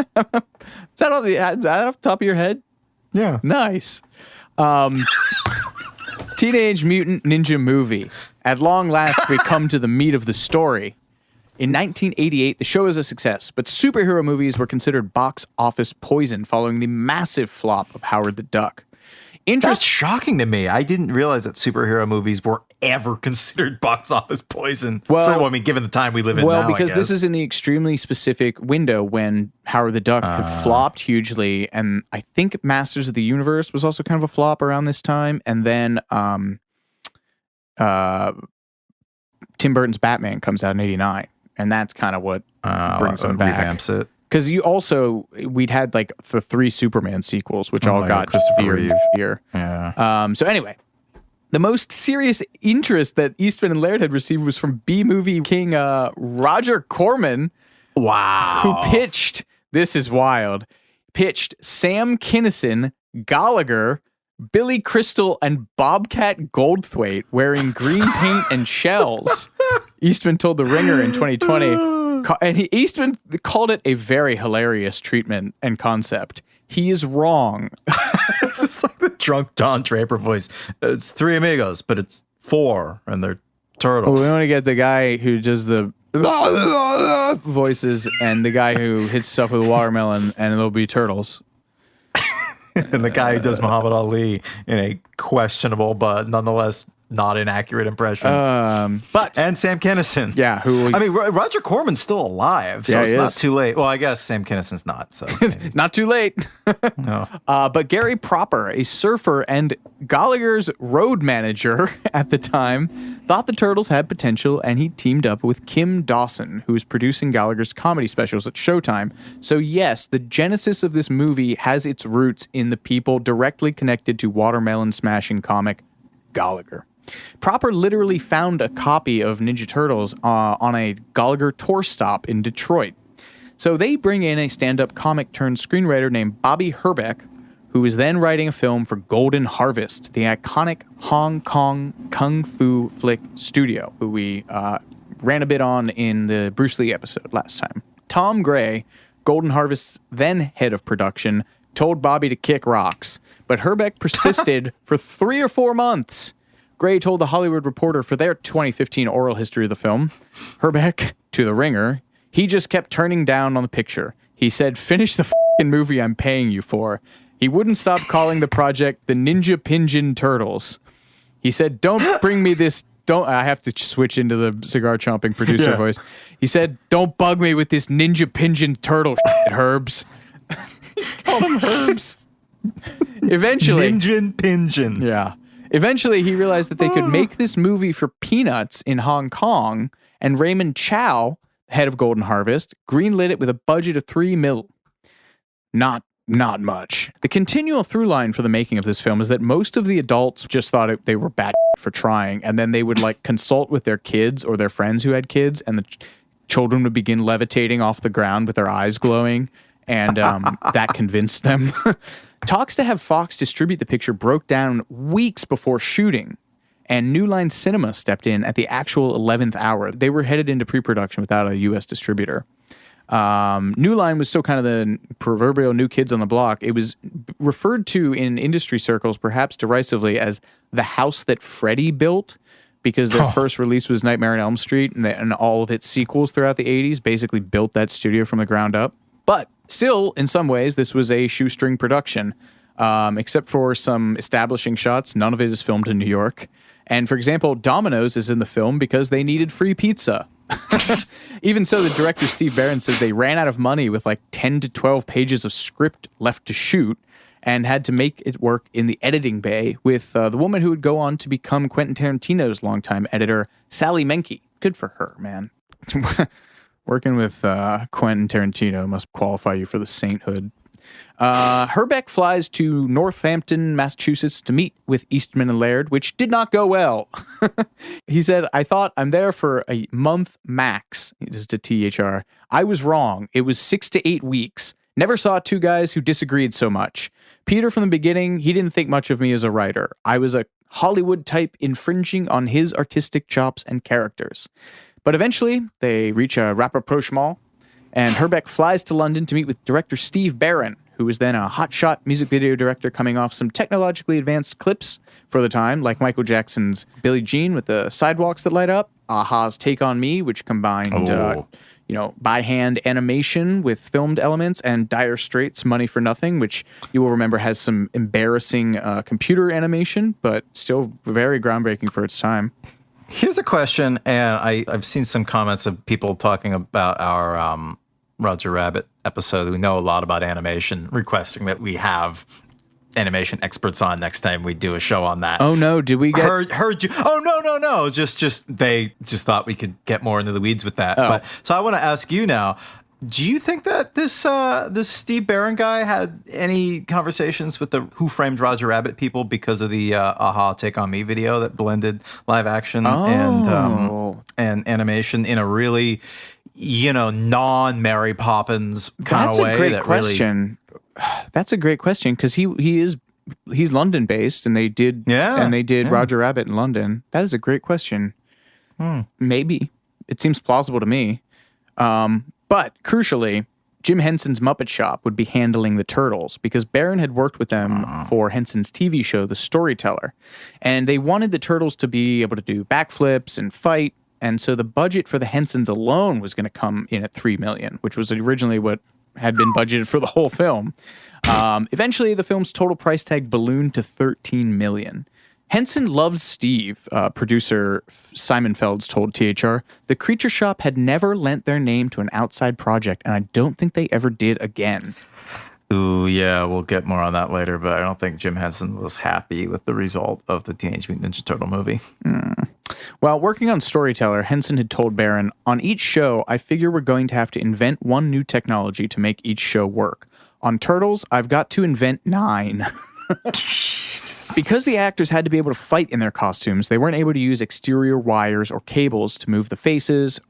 that off the top of your head? Yeah. Nice. Teenage Mutant Ninja Movie. At long last, we come to the meat of the story. In 1988, the show is a success, but superhero movies were considered box office poison following the massive flop of Howard the Duck. That's shocking to me. I didn't realize that superhero movies were ever considered box office poison. Well, given the time we live in now, Well, because this is in the extremely specific window when Howard the Duck had flopped hugely, and I think Masters of the Universe was also kind of a flop around this time, and then Tim Burton's Batman comes out in 89, and that's kind of what brings them back. Revamps it. Because we'd had like the 3 Superman sequels, which all got Christopher Reeve here. Yeah. So anyway, the most serious interest that Eastman and Laird had received was from B-movie king Roger Corman. Wow. Who pitched, this is wild, Sam Kinison, Gallagher, Billy Crystal, and Bobcat Goldthwait wearing green paint and shells. Eastman told The Ringer in 2020. And Eastman called it a very hilarious treatment and concept. He is wrong. It's just like the drunk Don Draper voice. It's 3 amigos, but it's 4, and they're turtles. Well, we want to get the guy who does the voices and the guy who hits stuff with a watermelon, and it'll be turtles. And the guy who does Muhammad Ali in a questionable but nonetheless not inaccurate impression. And Sam Kinison. Yeah. Roger Corman's still alive, so it's not too late. Well, I guess Sam Kinnison's not, so. Not too late. No. But Gary Proper, a surfer and Gallagher's road manager at the time, thought the Turtles had potential, and he teamed up with Kim Dawson, who was producing Gallagher's comedy specials at Showtime. So yes, the genesis of this movie has its roots in the people directly connected to watermelon smashing comic Gallagher. Proper literally found a copy of Ninja Turtles on a Gallagher tour stop in Detroit. So they bring in a stand-up comic turned screenwriter named Bobby Herbeck, who was then writing a film for Golden Harvest, the iconic Hong Kong kung fu flick studio, who we ran a bit on in the Bruce Lee episode last time. Tom Gray, Golden Harvest's then head of production, told Bobby to kick rocks, but Herbeck persisted for 3 or 4 months. Gray told The Hollywood Reporter for their 2015 oral history of the film, Herbeck, to The Ringer, he just kept turning down on the picture. He said, finish the f***ing movie I'm paying you for. He wouldn't stop calling the project the Ninja Pinjin Turtles. He said, don't bring me this, I have to switch into the cigar chomping producer voice. He said, don't bug me with this Ninja Pinjin Turtle shit, Herbs. Called him Herbs. Eventually. Ninja Pinjin. Yeah. Eventually, he realized that they could make this movie for peanuts in Hong Kong, and Raymond Chow, head of Golden Harvest, greenlit it with a budget of $3 million. Not much. The continual through line for the making of this film is that most of the adults just thought they were bad for trying, and then they would consult with their kids or their friends who had kids, and the children would begin levitating off the ground with their eyes glowing, and that convinced them. Talks to have Fox distribute the picture broke down weeks before shooting, and New Line Cinema stepped in at the actual 11th hour. They were headed into pre-production without a U.S. distributor. New Line was still kind of the proverbial new kids on the block. It was referred to in industry circles, perhaps derisively, as the house that Freddy built, because their first release was Nightmare on Elm Street, and all of its sequels throughout the 80s basically built that studio from the ground up. But still, in some ways, this was a shoestring production. Except for some establishing shots, none of it is filmed in New York. And for example, Domino's is in the film because they needed free pizza. Even so, the director Steve Barron says they ran out of money with 10 to 12 pages of script left to shoot and had to make it work in the editing bay with the woman who would go on to become Quentin Tarantino's longtime editor, Sally Menke. Good for her, man. Working with Quentin Tarantino must qualify you for the sainthood. Herbeck flies to Northampton, Massachusetts to meet with Eastman and Laird, which did not go well. He said, I thought I'm there for a month max. This is to THR. I was wrong. It was 6 to 8 weeks. Never saw 2 guys who disagreed so much. Peter, from the beginning, he didn't think much of me as a writer. I was a Hollywood type infringing on his artistic chops and characters. But eventually, they reach a rapprochement, and Herbeck flies to London to meet with director Steve Barron, who was then a hotshot music video director coming off some technologically advanced clips for the time, like Michael Jackson's Billie Jean with the sidewalks that light up, Aha's Take On Me, which combined, by hand animation with filmed elements, and Dire Straits' Money for Nothing, which you will remember has some embarrassing computer animation, but still very groundbreaking for its time. Here's a question, and I've seen some comments of people talking about our Roger Rabbit episode who know a lot about animation, requesting that we have animation experts on next time we do a show on that. Oh no, did we get heard you? Oh no. Just they just thought we could get more into the weeds with that. Oh. But so I want to ask you now. Do you think that this Steve Barron guy had any conversations with the Who Framed Roger Rabbit people because of the Aha Take On Me video that blended live action and animation in a really, non-Mary Poppins kind of way? That's a great question. That's a great question because he's London based and they did Roger Rabbit in London. That is a great question. Maybe. It seems plausible to me. But crucially, Jim Henson's Muppet Shop would be handling the Turtles because Barron had worked with them for Henson's TV show, The Storyteller. And they wanted the Turtles to be able to do backflips and fight. And so the budget for the Hensons alone was going to come in at $3 million, which was originally what had been budgeted for the whole film. Eventually, the film's total price tag ballooned to $13 million. Henson loves Steve, producer Simon Felds told THR. The Creature Shop had never lent their name to an outside project, and I don't think they ever did again. Ooh, yeah, we'll get more on that later, but I don't think Jim Henson was happy with the result of the Teenage Mutant Ninja Turtle movie. While working on Storyteller, Henson had told Barron, on each show, I figure we're going to have to invent one new technology to make each show work. On Turtles, I've got to invent 9. Because the actors had to be able to fight in their costumes, they weren't able to use exterior wires or cables to move the faces,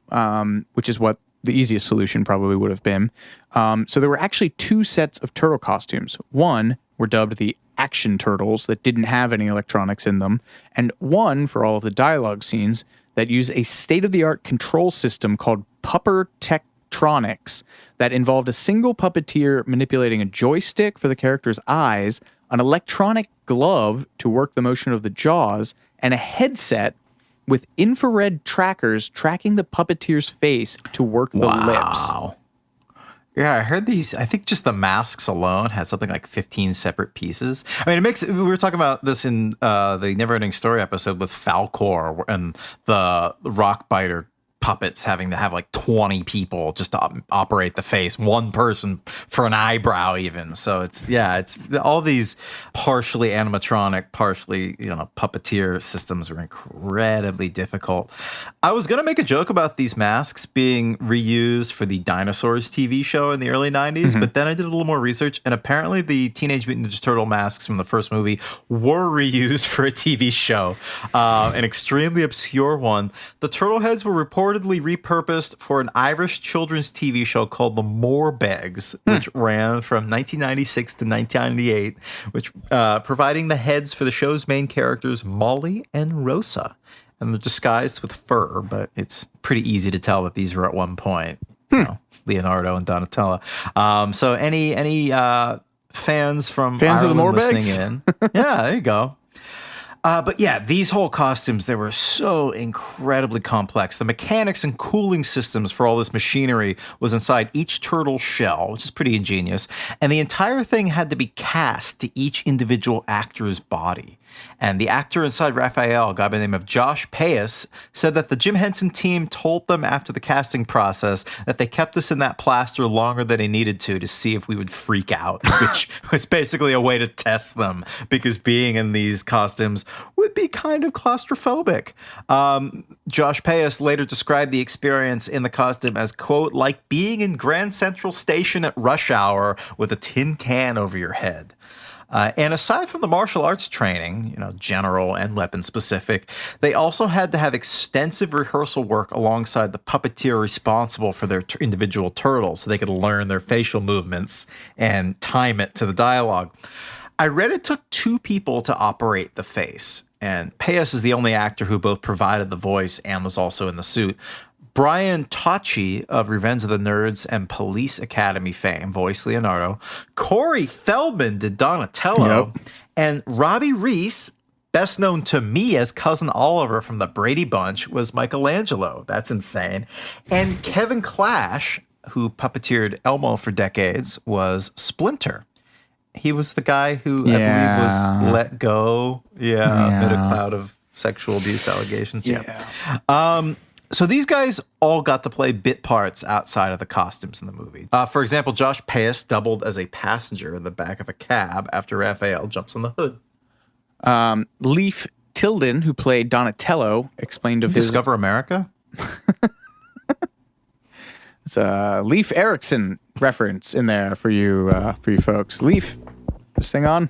which is what the easiest solution probably would have been. So there were actually 2 sets of turtle costumes. One were dubbed the action turtles that didn't have any electronics in them, and one for all of the dialogue scenes that use a state-of-the-art control system called Pupper Tektronix that involved a single puppeteer manipulating a joystick for the character's eyes, an electronic glove to work the motion of the jaws, and a headset with infrared trackers tracking the puppeteer's face to work the lips. Yeah, I heard these. I think just the masks alone had something like 15 separate pieces. I mean, it makes. We were talking about this in the Never Ending Story episode with Falcor and the rock biter puppets having to have like 20 people just to operate the face, one person for an eyebrow even. So it's all these partially animatronic, partially, puppeteer systems are incredibly difficult. I was going to make a joke about these masks being reused for the Dinosaurs TV show in the early 90s, but then I did a little more research, and apparently the Teenage Mutant Ninja Turtle masks from the first movie were reused for a TV show, an extremely obscure one. The turtle heads were reportedly repurposed for an Irish children's TV show called The Morbegs, which ran from 1996 to 1998, which providing the heads for the show's main characters, Molly and Rosa. And they're disguised with fur, but it's pretty easy to tell that these were at one point, Leonardo and Donatello. So any fans from fans Ireland of the Morbegs listening in, yeah, there you go. But yeah, these whole costumes, they were so incredibly complex. The mechanics and cooling systems for all this machinery was inside each turtle shell, which is pretty ingenious. And the entire thing had to be cast to each individual actor's body. And the actor inside Raphael, a guy by the name of Josh Payas, said that the Jim Henson team told them after the casting process that they kept us in that plaster longer than they needed to see if we would freak out, which was basically a way to test them, because being in these costumes would be kind of claustrophobic. Josh Payas later described the experience in the costume as, quote, like being in Grand Central Station at rush hour with a tin can over your head. And aside from the martial arts training, general and weapon specific, they also had to have extensive rehearsal work alongside the puppeteer responsible for their individual turtles so they could learn their facial movements and time it to the dialogue. I read it took 2 people to operate the face, and Payas is the only actor who both provided the voice and was also in the suit. Brian Tocci of Revenge of the Nerds and Police Academy fame voiced Leonardo. Corey Feldman did Donatello. Yep. And Robbie Reese, best known to me as Cousin Oliver from the Brady Bunch, was Michelangelo. That's insane. And Kevin Clash, who puppeteered Elmo for decades, was Splinter. He was the guy who I believe was let go amid a cloud of sexual abuse allegations. So these guys all got to play bit parts outside of the costumes in the movie. For example, Josh Payas doubled as a passenger in the back of a cab after Raphael jumps on the hood. Leif Tilden, who played Donatello, explained of his... Discover America? It's a Leif Erikson reference in there for you folks. Leif, this thing on?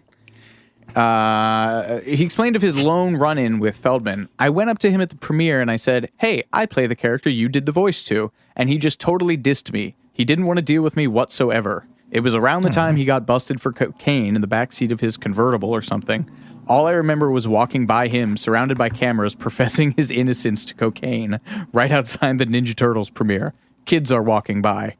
He explained of his lone run-in with Feldman. I went up to him at the premiere and I said, hey, I play the character you did the voice to. And he just totally dissed me. He didn't want to deal with me whatsoever. It was around the time he got busted for cocaine in the backseat of his convertible or something. All I remember was walking by him, surrounded by cameras, professing his innocence to cocaine, right outside the Ninja Turtles premiere. Kids are walking by.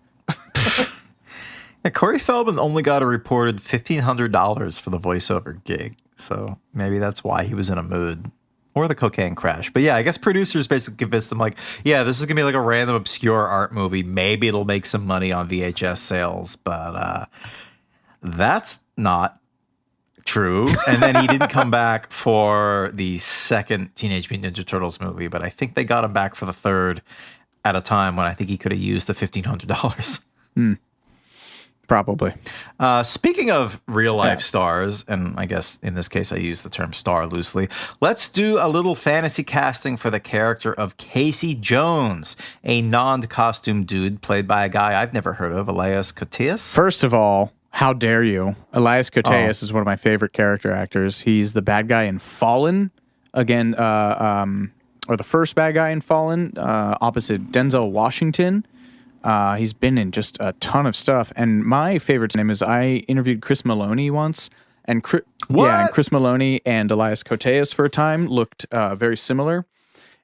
Yeah, Corey Feldman only got a reported $1,500 for the voiceover gig, so maybe that's why he was in a mood. Or the cocaine crash. But yeah, I guess producers basically convinced them, like, yeah, this is going to be like a random obscure art movie. Maybe it'll make some money on VHS sales, but that's not true. And then he didn't come back for the second Teenage Mutant Ninja Turtles movie, but I think they got him back for the third at a time when I think he could have used the $1,500. Probably. Speaking of real life stars, and I guess in this case I use the term star loosely, let's do a little fantasy casting for the character of Casey Jones, a non-costume dude played by a guy I've never heard of, Elias Koteas. First of all, How dare you? Elias Koteas is one of my favorite character actors. He's the bad guy in Fallen, again, or the first bad guy in Fallen, opposite Denzel Washington. He's been in just a ton of stuff. And my favorite name is I interviewed Chris Maloney once. And and Chris Maloney and Elias Koteas for a time looked very similar.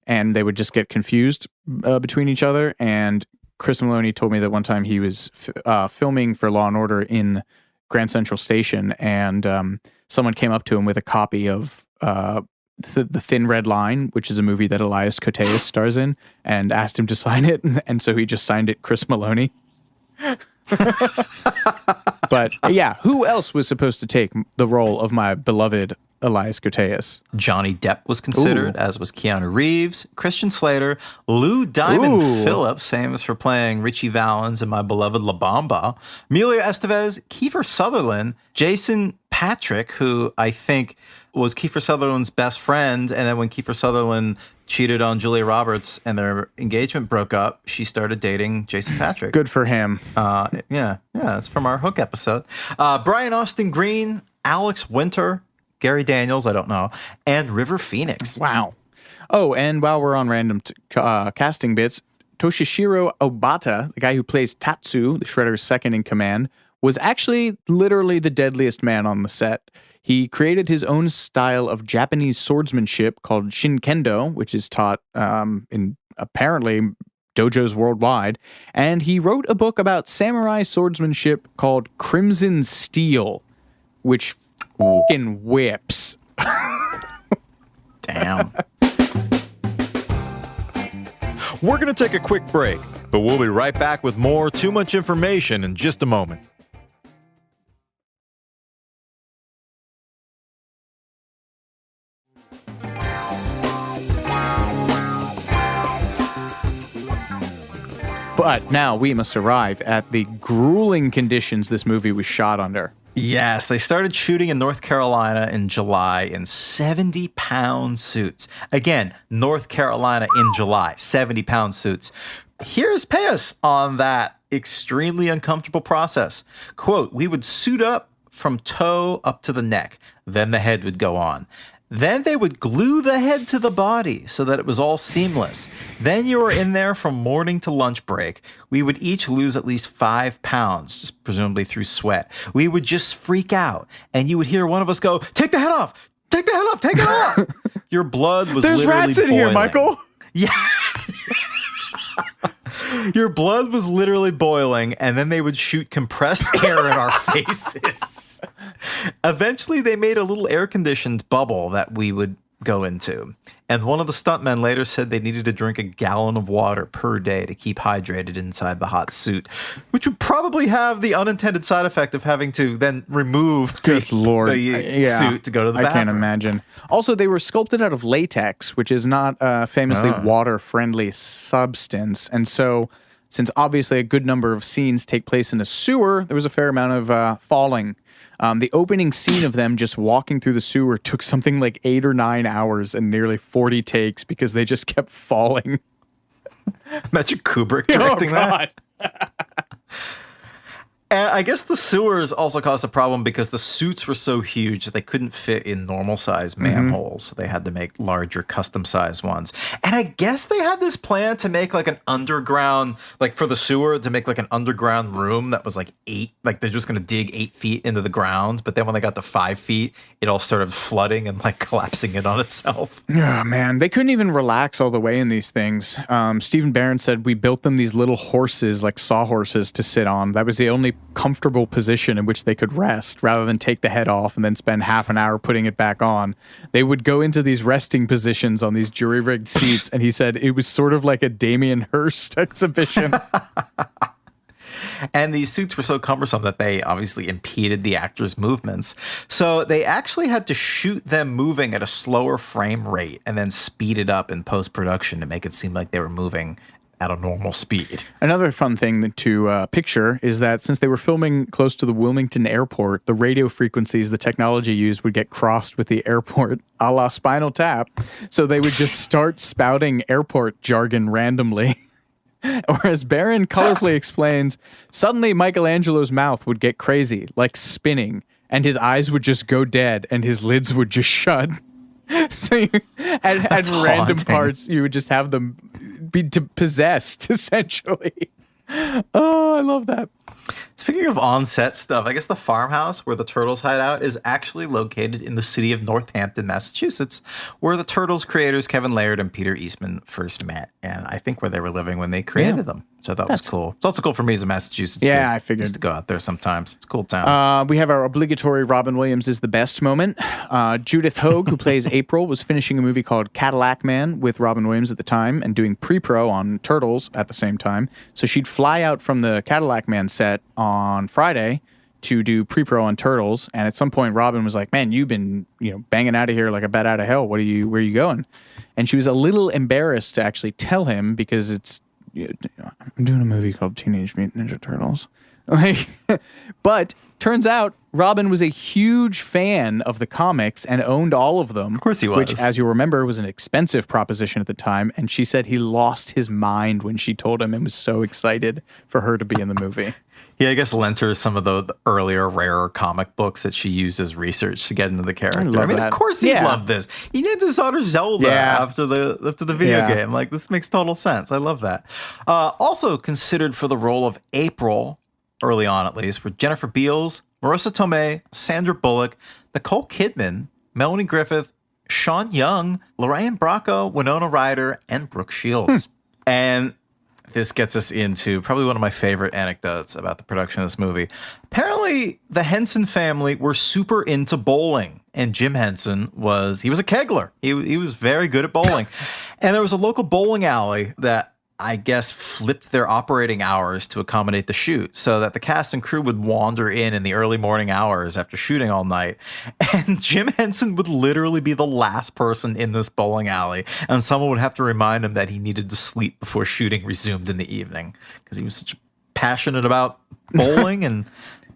And they would just get confused between each other. And Chris Maloney told me that one time he was filming for Law & Order in Grand Central Station, and someone came up to him with a copy of The Thin Red Line, which is a movie that Elias Koteas stars in, and asked him to sign it, and so he just signed it Chris Maloney. But yeah, who else was supposed to take the role of my beloved Elias Koteas? Johnny Depp was considered, as was Keanu Reeves, Christian Slater, Lou Diamond Phillips, famous for playing Richie Valens in My Beloved La Bamba, Emilio Estevez, Kiefer Sutherland, Jason Patrick, who I think was Kiefer Sutherland's best friend, and then when Kiefer Sutherland cheated on Julia Roberts and their engagement broke up, she started dating Jason Patrick. Good for him. Yeah, it's from our Hook episode. Brian Austin Green, Alex Winter, Gary Daniels, I don't know, and River Phoenix. Wow. Oh, and while we're on random casting bits, Toshishiro Obata, the guy who plays Tatsu, the Shredder's second in command, was actually literally the deadliest man on the set. He created his own style of Japanese swordsmanship called Shinkendo, which is taught in apparently dojos worldwide. And he wrote a book about samurai swordsmanship called Crimson Steel, which fucking whips. Damn. We're going to take a quick break, but we'll be right back with more Too Much Information in just a moment. But now we must arrive at the grueling conditions this movie was shot under. Yes, they started shooting in North Carolina in July in 70-pound suits. Again, North Carolina in July, 70-pound suits. Here's Payas on that extremely uncomfortable process. Quote, "We would suit up from toe up to the neck. Then the head would go on. Then they would glue the head to the body so that it was all seamless. Then you were in there from morning to lunch break. We would each lose at least 5 pounds, just presumably through sweat. We would just freak out, and you would hear one of us go, 'Take the head off! Take the head off! Take it off!' Your blood was There's literally rats in boiling. here, Michael. Yeah. Your blood was literally boiling, and then they would shoot compressed air in our faces. Eventually, they made a little air-conditioned bubble that we would go into. And one of the stuntmen later said they needed to drink a gallon of water per day to keep hydrated inside the hot suit, which would probably have the unintended side effect of having to then remove the suit to go to the bathroom. I can't imagine. Also, they were sculpted out of latex, which is not a famously water-friendly substance. And so, since obviously a good number of scenes take place in a sewer, there was a fair amount of falling. The opening scene of them just walking through the sewer took something like 8 or 9 hours and nearly 40 takes because they just kept falling. Imagine Kubrick directing that. And I guess the sewers also caused a problem because the suits were so huge that they couldn't fit in normal-sized manholes. So they had to make larger, custom-sized ones. And I guess they had this plan to make like an underground, like for the sewer, to make like an underground room that was like 8, like they're just going to dig 8 feet into the ground. But then when they got to 5 feet, it all started flooding and like collapsing in on itself. Oh, man. They couldn't even relax all the way in these things. Stephen Barron said, "We built them these little horses, like sawhorses, to sit on. That was the only comfortable position in which they could rest rather than take the head off and then spend half an hour putting it back on. They would go into these resting positions on these jury-rigged seats." And he said it was sort of like a Damien Hirst exhibition. And these suits were so cumbersome that they obviously impeded the actors' movements. So they actually had to shoot them moving at a slower frame rate and then speed it up in post-production to make it seem like they were moving at a normal speed. Another fun thing to picture is that since they were filming close to the Wilmington airport, the radio frequencies the technology used would get crossed with the airport, a la Spinal Tap. So they would just start spouting airport jargon randomly. Or as Barron colorfully explains, suddenly Michelangelo's mouth would get crazy, like spinning, and his eyes would just go dead and his lids would just shut. So at random parts, you would just have them be possessed, essentially. Oh, I love that. Speaking of on-set stuff, I guess the farmhouse where the Turtles hide out is actually located in the city of Northampton, Massachusetts, where the Turtles creators Kevin Laird and Peter Eastman first met, and I think where they were living when they created them. So I thought was cool. It's also cool for me as a Massachusetts kid. I figured. Used to go out there sometimes. It's a cool town. We have our obligatory Robin Williams is the best moment. Judith Hoag, who plays April, was finishing a movie called Cadillac Man with Robin Williams at the time and doing pre-pro on Turtles at the same time. So she'd fly out from the Cadillac Man set on Friday to do pre-pro on Turtles, and at some point Robin was like, "Man, you've been, banging out of here like a bat out of hell. Where are you going?" And she was a little embarrassed to actually tell him because it's, I'm doing a movie called Teenage Mutant Ninja Turtles. But turns out Robin was a huge fan of the comics and owned all of them. Of course he was. Which, as you remember, was an expensive proposition at the time. And she said he lost his mind when she told him and was so excited for her to be in the movie. Yeah, I guess lent her some of the earlier, rarer comic books that she used as research to get into the character. I mean, that. Of course he loved this. He named his daughter Zelda after the video game. Like, this makes total sense. I love that. Also considered for the role of April, early on at least, were Jennifer Beals, Marissa Tomei, Sandra Bullock, Nicole Kidman, Melanie Griffith, Sean Young, Lorraine Bracco, Winona Ryder, and Brooke Shields. And this gets us into probably one of my favorite anecdotes about the production of this movie. Apparently, the Henson family were super into bowling, and Jim Henson was a kegler. He was very good at bowling. And there was a local bowling alley that I guess flipped their operating hours to accommodate the shoot so that the cast and crew would wander in the early morning hours after shooting all night. And Jim Henson would literally be the last person in this bowling alley. And someone would have to remind him that he needed to sleep before shooting resumed in the evening because he was such passionate about bowling and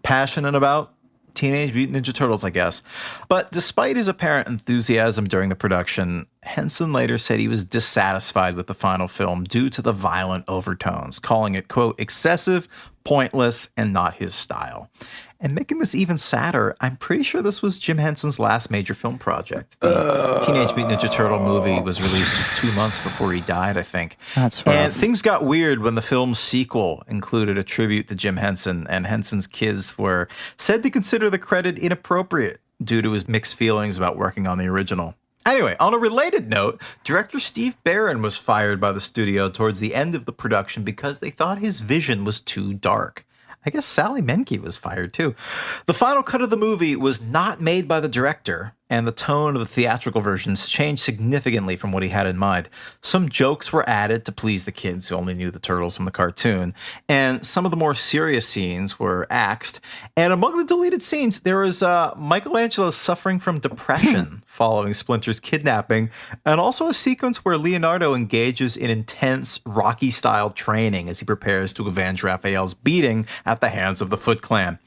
passionate about Teenage Mutant Ninja Turtles, I guess. But despite his apparent enthusiasm during the production, Henson later said he was dissatisfied with the final film due to the violent overtones, calling it, quote, excessive, pointless, and not his style. And making this even sadder, I'm pretty sure this was Jim Henson's last major film project. The Teenage Mutant Ninja Turtle movie was released just 2 months before he died, I think. That's rough. And things got weird when the film's sequel included a tribute to Jim Henson, and Henson's kids were said to consider the credit inappropriate due to his mixed feelings about working on the original. Anyway, on a related note, director Steve Barron was fired by the studio towards the end of the production because they thought his vision was too dark. I guess Sally Menke was fired too. The final cut of the movie was not made by the director, and the tone of the theatrical versions changed significantly from what he had in mind. Some jokes were added to please the kids who only knew the Turtles from the cartoon, and some of the more serious scenes were axed. And among the deleted scenes, there was Michelangelo suffering from depression following Splinter's kidnapping, and also a sequence where Leonardo engages in intense Rocky-style training as he prepares to avenge Raphael's beating at the hands of the Foot Clan.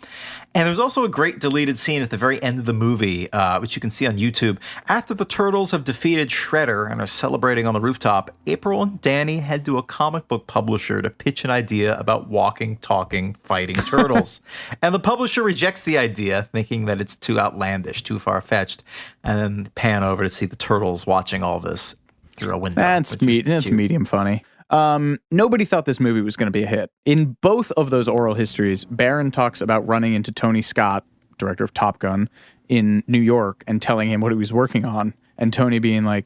And there's also a great deleted scene at the very end of the movie, which you can see on YouTube. After the Turtles have defeated Shredder and are celebrating on the rooftop, April and Danny head to a comic book publisher to pitch an idea about walking, talking, fighting turtles. And the publisher rejects the idea, thinking that it's too outlandish, too far-fetched, and then pan over to see the Turtles watching all this through a window. That's medium funny. Nobody thought this movie was going to be a hit. In both of those oral histories, Barron talks about running into Tony Scott, director of Top Gun, in New York and telling him what he was working on, and Tony being like,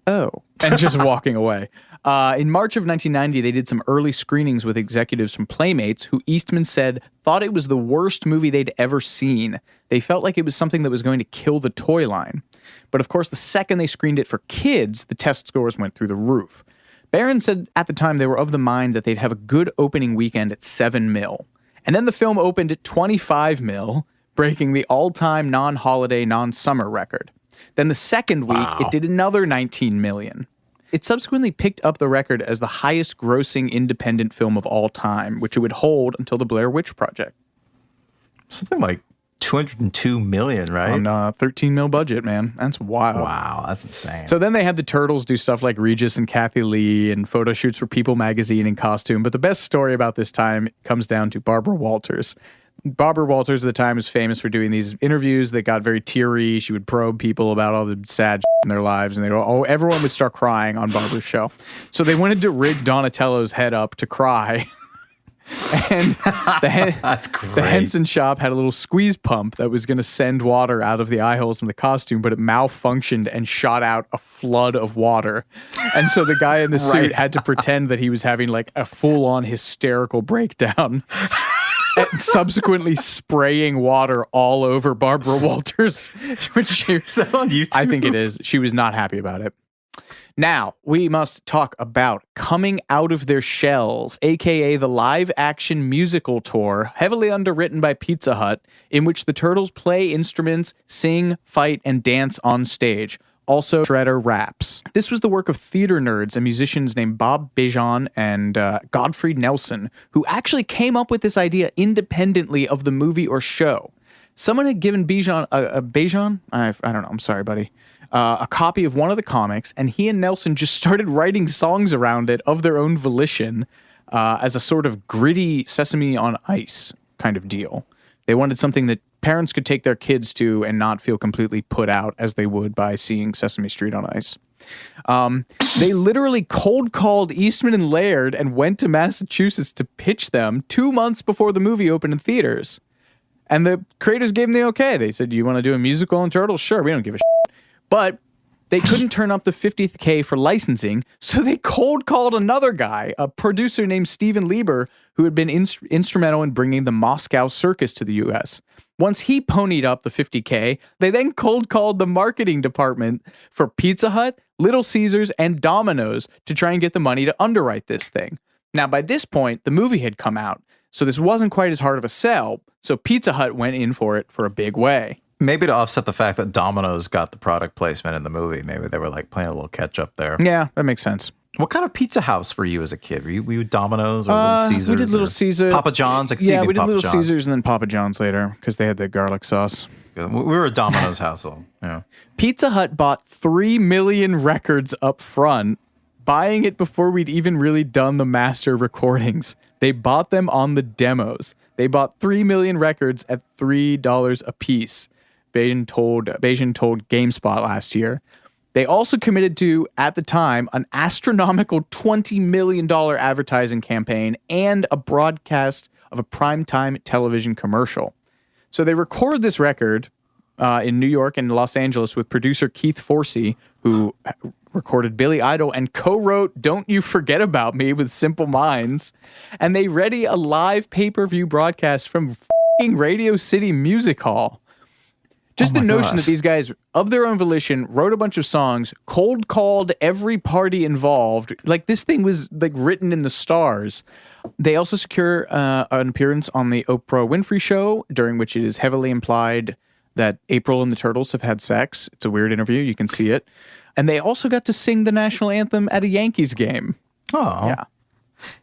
oh, and just walking away. In March of 1990, they did some early screenings with executives from Playmates who Eastman said thought it was the worst movie they'd ever seen. They felt like it was something that was going to kill the toy line. But of course, the second they screened it for kids, the test scores went through the roof. Barron said at the time they were of the mind that they'd have a good opening weekend at $7 million. And then the film opened at $25 million, breaking the all-time non-holiday, non-summer record. Then the second week, it did another $19 million. It subsequently picked up the record as the highest-grossing independent film of all time, which it would hold until the Blair Witch Project. Something like 202 million, right? On a 13 mil budget, man. That's wild. Wow, that's insane. So then they had the Turtles do stuff like Regis and Kathy Lee and photo shoots for People magazine in costume. But the best story about this time comes down to Barbara Walters. Barbara Walters at the time was famous for doing these interviews that got very teary. She would probe people about all the sad in their lives, and everyone would start crying on Barbara's show. So they wanted to rig Donatello's head up to cry. And That's great. the Henson shop had a little squeeze pump that was going to send water out of the eye holes in the costume, but it malfunctioned and shot out a flood of water. And so the guy in the suit had to pretend that he was having like a full-on hysterical breakdown. And subsequently spraying water all over Barbara Walters, which Is that on YouTube? I think it is. She was not happy about it. Now, we must talk about Coming Out of Their Shells, a.k.a. the live-action musical tour, heavily underwritten by Pizza Hut, in which the Turtles play instruments, sing, fight, and dance on stage. Also, Shredder raps. This was the work of theater nerds and musicians named Bob Bejan and Godfrey Nelson, who actually came up with this idea independently of the movie or show. Someone had given Bejan, I don't know, I'm sorry, buddy, a copy of one of the comics, and he and Nelson just started writing songs around it of their own volition as a sort of gritty Sesame on Ice kind of deal. They wanted something that parents could take their kids to and not feel completely put out as they would by seeing Sesame Street on Ice. They literally cold called Eastman and Laird and went to Massachusetts to pitch them 2 months before the movie opened in theaters. And the creators gave them the okay. They said, "You want to do a musical on Turtles? Sure, we don't give a shit." But they couldn't turn up the $50K for licensing, so they cold called another guy, a producer named Steven Lieber, who had been instrumental in bringing the Moscow Circus to the U.S. Once he ponied up the $50K, they then cold called the marketing department for Pizza Hut, Little Caesars, and Domino's to try and get the money to underwrite this thing. Now, by this point, the movie had come out, so this wasn't quite as hard of a sell, so Pizza Hut went in for it for a big way. Maybe to offset the fact that Domino's got the product placement in the movie. Maybe they were like playing a little catch up there. Yeah, that makes sense. What kind of pizza house were you as a kid? Were you Domino's or Little Caesars? We did Little Caesars. Papa John's? We did Little Caesars and then Papa John's later because they had the garlic sauce. We were a Domino's household. Yeah. Pizza Hut bought 3 million records up front, buying it before we'd even really done the master recordings. They bought them on the demos. They bought 3 million records at $3 a piece. Bejan told GameSpot last year. They also committed to, at the time, an astronomical $20 million advertising campaign and a broadcast of a primetime television commercial. So they record this record in New York and Los Angeles with producer Keith Forsey, who recorded Billy Idol and co-wrote Don't You Forget About Me with Simple Minds. And they ready a live pay-per-view broadcast from f***ing Radio City Music Hall. Just the notion that these guys, of their own volition, wrote a bunch of songs, cold called every party involved. Like, this thing was like written in the stars. They also secure an appearance on the Oprah Winfrey Show, during which it is heavily implied that April and the Turtles have had sex. It's a weird interview. You can see it. And they also got to sing the national anthem at a Yankees game. Oh. Yeah.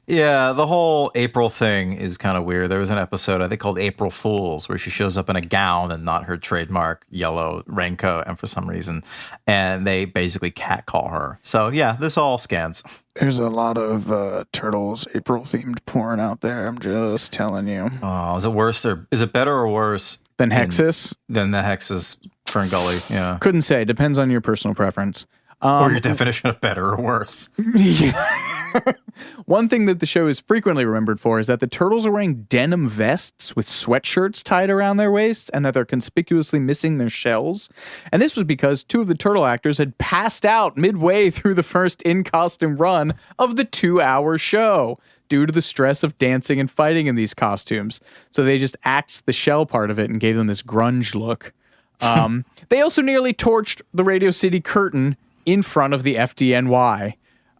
Yeah, the whole April thing is kind of weird. There was an episode, I think, called April Fools, where she shows up in a gown and not her trademark yellow raincoat, and for some reason, and they basically catcall her. So, yeah, this all scans. There's a lot of Turtles April-themed porn out there, I'm just telling you. Oh, is it worse? Is it better or worse? Than Hexus? Than the Hexus Fern Gully, yeah. Couldn't say. Depends on your personal preference. Or your definition of better or worse. One thing that the show is frequently remembered for is that the Turtles are wearing denim vests with sweatshirts tied around their waists and that they're conspicuously missing their shells. And this was because 2 of the Turtle actors had passed out midway through the first in-costume run of the 2-hour show due to the stress of dancing and fighting in these costumes. So they just axed the shell part of it and gave them this grunge look. They also nearly torched the Radio City curtain in front of the FDNY.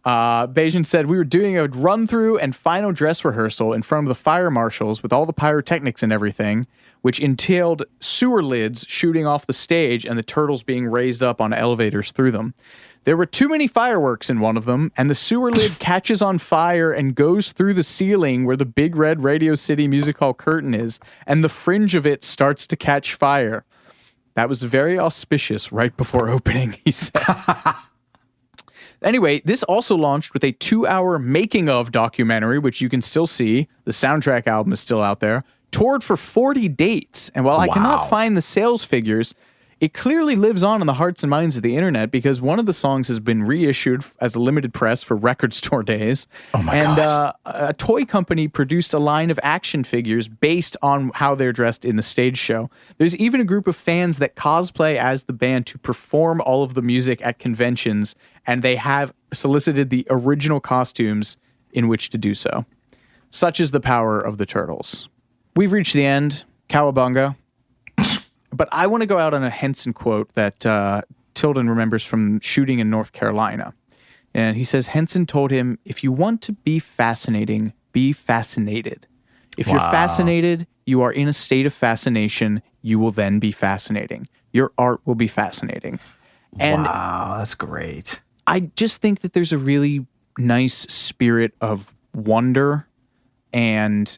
Bajan said, we were doing a run-through and final dress rehearsal in front of the fire marshals with all the pyrotechnics and everything, which entailed sewer lids shooting off the stage and the turtles being raised up on elevators through them. There were too many fireworks in one of them, and the sewer lid catches on fire and goes through the ceiling where the big red Radio City Music Hall curtain is, and the fringe of it starts to catch fire. That was very auspicious right before opening, he said. Anyway, this also launched with a 2-hour making-of documentary, which you can still see. The soundtrack album is still out there. Toured for 40 dates, and while I cannot find the sales figures, it clearly lives on in the hearts and minds of the internet because one of the songs has been reissued as a limited press for Record Store Days. Oh my gosh. A toy company produced a line of action figures based on how they're dressed in the stage show. There's even a group of fans that cosplay as the band to perform all of the music at conventions, and they have solicited the original costumes in which to do so. Such is the power of the Turtles. We've reached the end. Cowabunga. But I want to go out on a Henson quote that Tilden remembers from shooting in North Carolina. And he says, Henson told him, if you want to be fascinating, be fascinated. If you're fascinated, you are in a state of fascination, you will then be fascinating. Your art will be fascinating. And wow, that's great. I just think that there's a really nice spirit of wonder and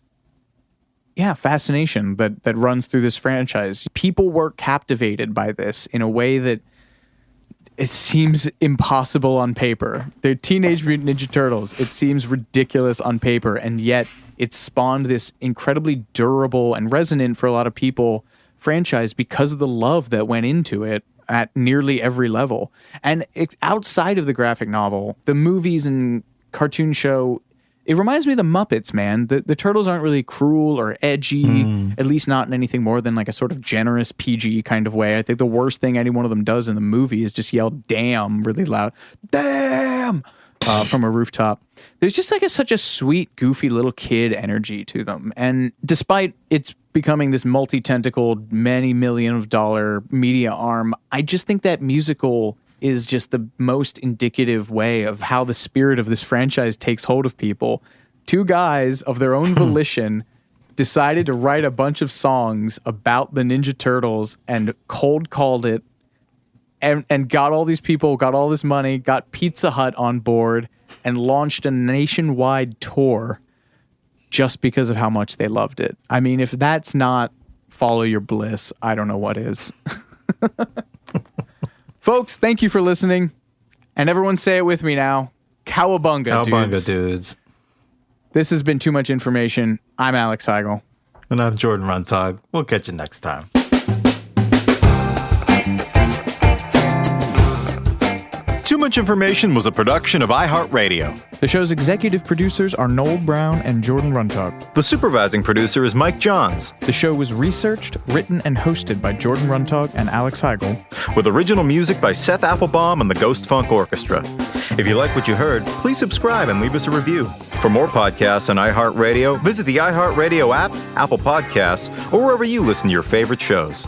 fascination that runs through this franchise. People were captivated by this in a way that it seems impossible on paper. They're Teenage Mutant Ninja Turtles. It seems ridiculous on paper, and yet it spawned this incredibly durable and resonant for a lot of people franchise because of the love that went into it at nearly every level. And it's outside of the graphic novel, the movies and cartoon show, it reminds me of the Muppets, man. The Turtles aren't really cruel or edgy, at least not in anything more than like a sort of generous PG kind of way. I think the worst thing any one of them does in the movie is just yell "damn" really loud. Damn! From a rooftop. There's just like such a sweet, goofy little kid energy to them. And despite it's becoming this multi-tentacled, many $million media arm, I just think that musical is just the most indicative way of how the spirit of this franchise takes hold of people. Two guys of their own volition decided to write a bunch of songs about the Ninja Turtles and cold called it and got all these people, got all this money, got Pizza Hut on board and launched a nationwide tour just because of how much they loved it. I mean, if that's not follow your bliss, I don't know what is. Folks, thank you for listening. And everyone say it with me now. Cowabunga, dudes. Cowabunga, dudes. This has been Too Much Information. I'm Alex Heigl. And I'm Jordan Runtagh. We'll catch you next time. Too Much Information was a production of iHeartRadio. The show's executive producers are Noel Brown and Jordan Runtagh. The supervising producer is Mike Johns. The show was researched, written, and hosted by Jordan Runtagh and Alex Heigl. With original music by Seth Applebaum and the Ghost Funk Orchestra. If you like what you heard, please subscribe and leave us a review. For more podcasts on iHeartRadio, visit the iHeartRadio app, Apple Podcasts, or wherever you listen to your favorite shows.